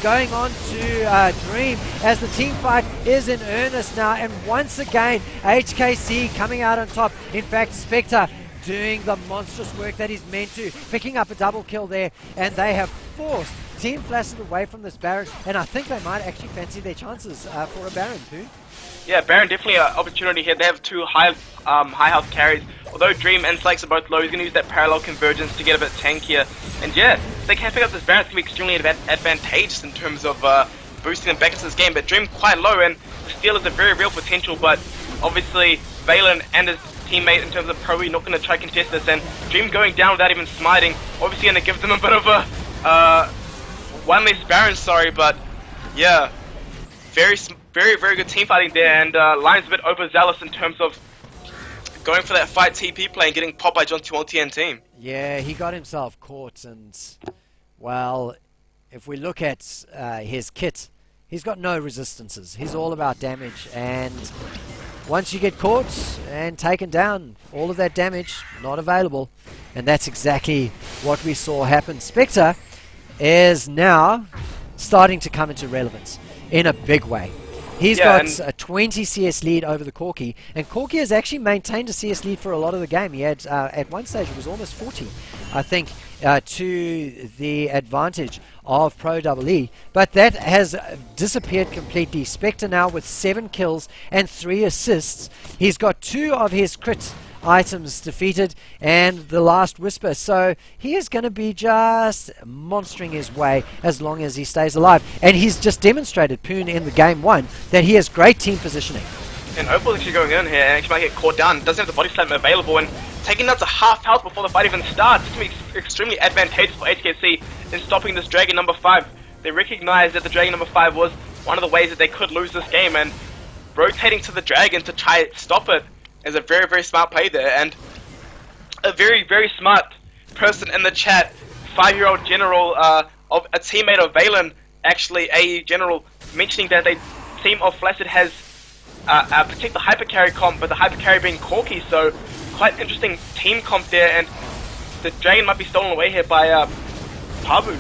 going on to Dream as the team fight is in earnest now, and once again HKAYCEE coming out on top. In fact, Spectre doing the monstrous work that he's meant to, picking up a double kill there, and they have forced Team Flaccid away from this Baron, and I think they might actually fancy their chances for a Baron too. Yeah, Baron definitely an opportunity here. They have 2 high health carries. Although Dream and Sykes are both low, he's going to use that parallel convergence to get a bit tankier. And yeah, if they can pick up this Baron, it's going to be extremely advantageous in terms of boosting them back into this game. But Dream quite low, and the steal is a very real potential, but obviously Valen and his teammate in terms of Proe not going to try contest this, and Dream going down without even smiting, obviously going to give them a bit of a one less Baron, but yeah, very good team fighting there, and Lion's a bit overzealous in terms of going for that fight TP play and getting popped by Jonty Wanty and team. Yeah, he got himself caught, and well, if we look at his kit, he's got no resistances. He's all about damage, and once you get caught and taken down, all of that damage not available, and that's exactly what we saw happen. Spectre is now starting to come into relevance in a big way. He's got a 20 CS lead over the Corki, and Corki has actually maintained a CS lead for a lot of the game. He had, at one stage, it was almost 40, I think, to the advantage of Pro EE, but that has disappeared completely. Spectre now with 7 kills and 3 assists. He's got 2 of his crit items defeated and the last whisper, so he is going to be just monstering his way as long as he stays alive, and he's just demonstrated, Poon, in the game 1 that he has great team positioning. And OPeL actually going in here and actually might get caught down, doesn't have the body slam available, and taking down to half health before the fight even starts. It's going to be extremely advantageous for HKAYCEE in stopping this Dragon number 5. They recognize that the Dragon number 5 was one of the ways that they could lose this game, and rotating to the Dragon to try stop it is a very, very smart play there. And a very, very smart person in the chat, 5-year-old general of a teammate of Valen, actually a general, mentioning that the team of Flaccid has protect the hyper carry comp, but the hyper carry being Corki, so quite interesting team comp there, and the dragon might be stolen away here by Pabu.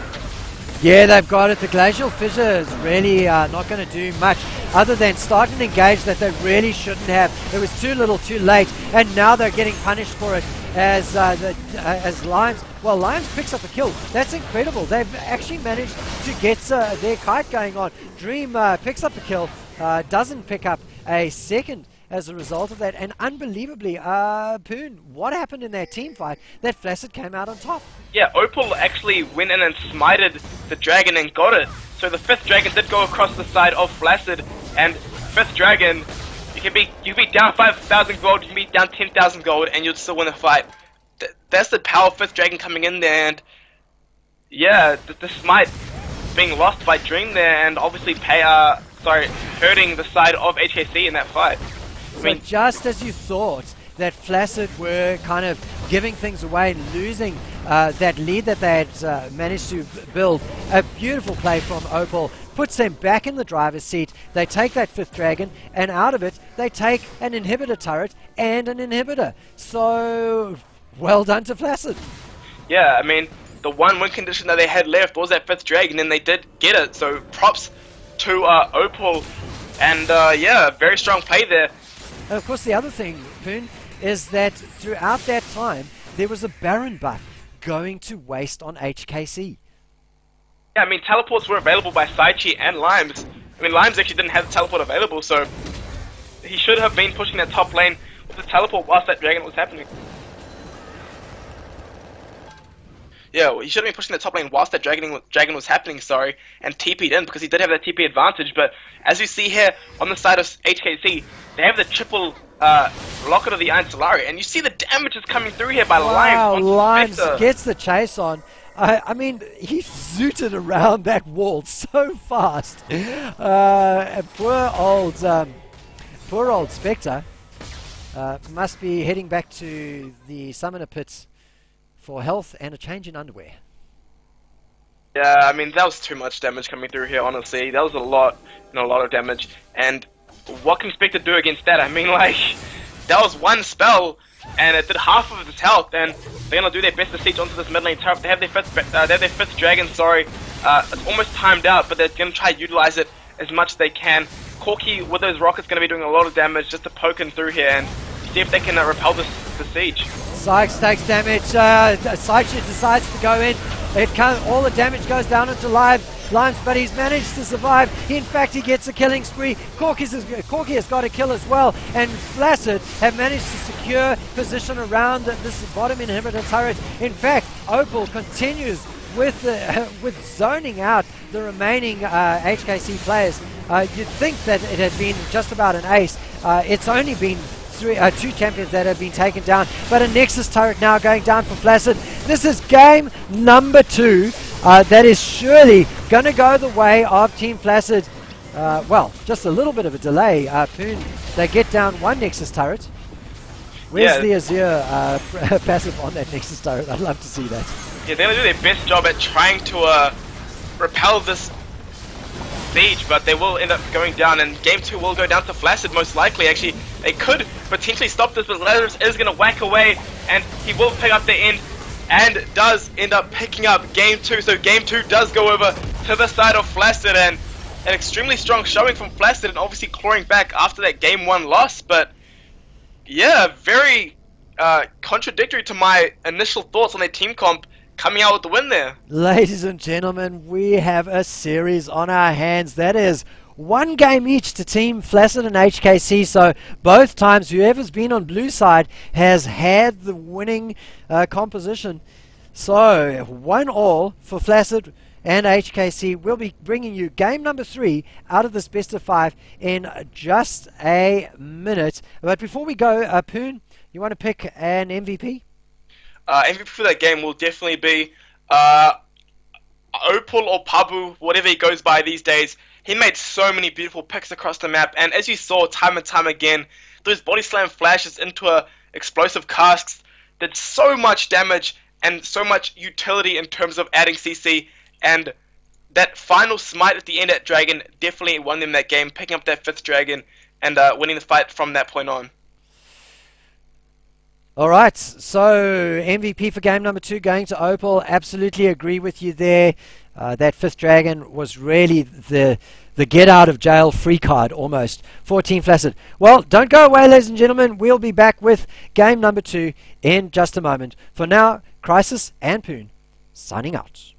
Yeah, they've got it. The Glacial Fissure is really not going to do much other than start an engage that they really shouldn't have. It was too little too late, and now they're getting punished for it as Lions. Well, Lions picks up a kill. That's incredible. They've actually managed to get their kite going on. Dream picks up a kill, doesn't pick up a second as a result of that, and unbelievably, Poon, what happened in that team fight that Flaccid came out on top? Yeah, OPeL actually went in and smited the dragon and got it. So the 5th dragon did go across the side of Flaccid, and 5th dragon, you can be down 5,000 gold, you can be down 10,000 gold, and you'd still win the fight. That's the power of 5th dragon coming in there, and yeah, the smite being lost by Dream there, and obviously hurting the side of HKAYCEE in that fight. So just as you thought that Flaccid were kind of giving things away, losing that lead that they had managed to build, a beautiful play from OPeL puts them back in the driver's seat. They take that 5th dragon, and out of it they take an inhibitor turret and an inhibitor. So well done to Flaccid. Yeah, I mean, the one win condition that they had left was that 5th dragon, and they did get it. So props to OPeL, and yeah, very strong play there. And of course, the other thing, Poon, is that throughout that time, there was a Baron buff going to waste on HKAYCEE. Yeah, I mean, teleports were available by Saichi and Limes. I mean, Limes actually didn't have the teleport available, so he should have been pushing that top lane with the teleport whilst that dragon was happening. Yeah, well, he should have been pushing the top lane whilst that dragon was happening, sorry, and TP'd in, because he did have that TP advantage, but as you see here on the side of HKAYCEE, they have the triple Locket of the Iron Solari, and you see the damage is coming through here by Limes. Wow, Limes gets the chase on. I mean, he zooted around that wall so fast. Poor old Spectre must be heading back to the Summoner Pits for health and a change in underwear. Yeah, I mean, that was too much damage coming through here, honestly. That was a lot of damage. And what can Spectre do against that? I mean, like, that was one spell, and it did half of its health, and they're going to do their best to siege onto this mid lane turret. They have their 5th dragon, sorry. It's almost timed out, but they're going to try to utilize it as much as they can. Corki, with those rockets, going to be doing a lot of damage just to poke in through here, and see if they can repel the siege. Sykes takes damage. Saichi decides to go in. All the damage goes down into Limes, but he's managed to survive. He gets a killing spree. Corki has got a kill as well, and Flaccid have managed to secure position around this bottom inhibitor turret. In fact, OPeL continues with zoning out the remaining HKAYCEE players. You'd think that it had been just about an ace. It's only been two champions that have been taken down, but a Nexus turret now going down for Flaccid. This is game number 2 that is surely going to go the way of Team Flaccid. Well, just a little bit of a delay. Poon, they get down one Nexus turret. Where's the Azure passive on that Nexus turret? I'd love to see that. Yeah, they're going to do their best job at trying to repel this siege, but they will end up going down, and game 2 will go down to Flaccid most likely. Actually, they could potentially stop this, but Lazarus is going to whack away, and he will pick up the end, and does end up picking up game 2. So game 2 does go over to the side of Flaccid, and an extremely strong showing from Flaccid, and obviously clawing back after that game 1 loss. But yeah, very contradictory to my initial thoughts on their team comp, coming out with the win there. Ladies and gentlemen, we have a series on our hands. That is one game each to Team Flaccid and HKAYCEE. So both times whoever's been on blue side has had the winning composition. So 1-1 for Flaccid and HKAYCEE. We'll be bringing you game number 3 out of this best of 5 in just a minute. But before we go, Poon, you want to pick an MVP? MVP for that game will definitely be OPeL or Pabu, whatever he goes by these days. He made so many beautiful picks across the map, and as you saw time and time again, those body slam flashes into explosive casks, did so much damage and so much utility in terms of adding CC, and that final smite at the end at Dragon definitely won them that game, picking up that 5th Dragon and winning the fight from that point on. Alright, so MVP for game number 2 going to OPeL. Absolutely agree with you there. That 5th Dragon was really the get out of jail free card almost for Team Flaccid. Well, don't go away, ladies and gentlemen. We'll be back with game number 2 in just a moment. For now, Crisis and Poon signing out.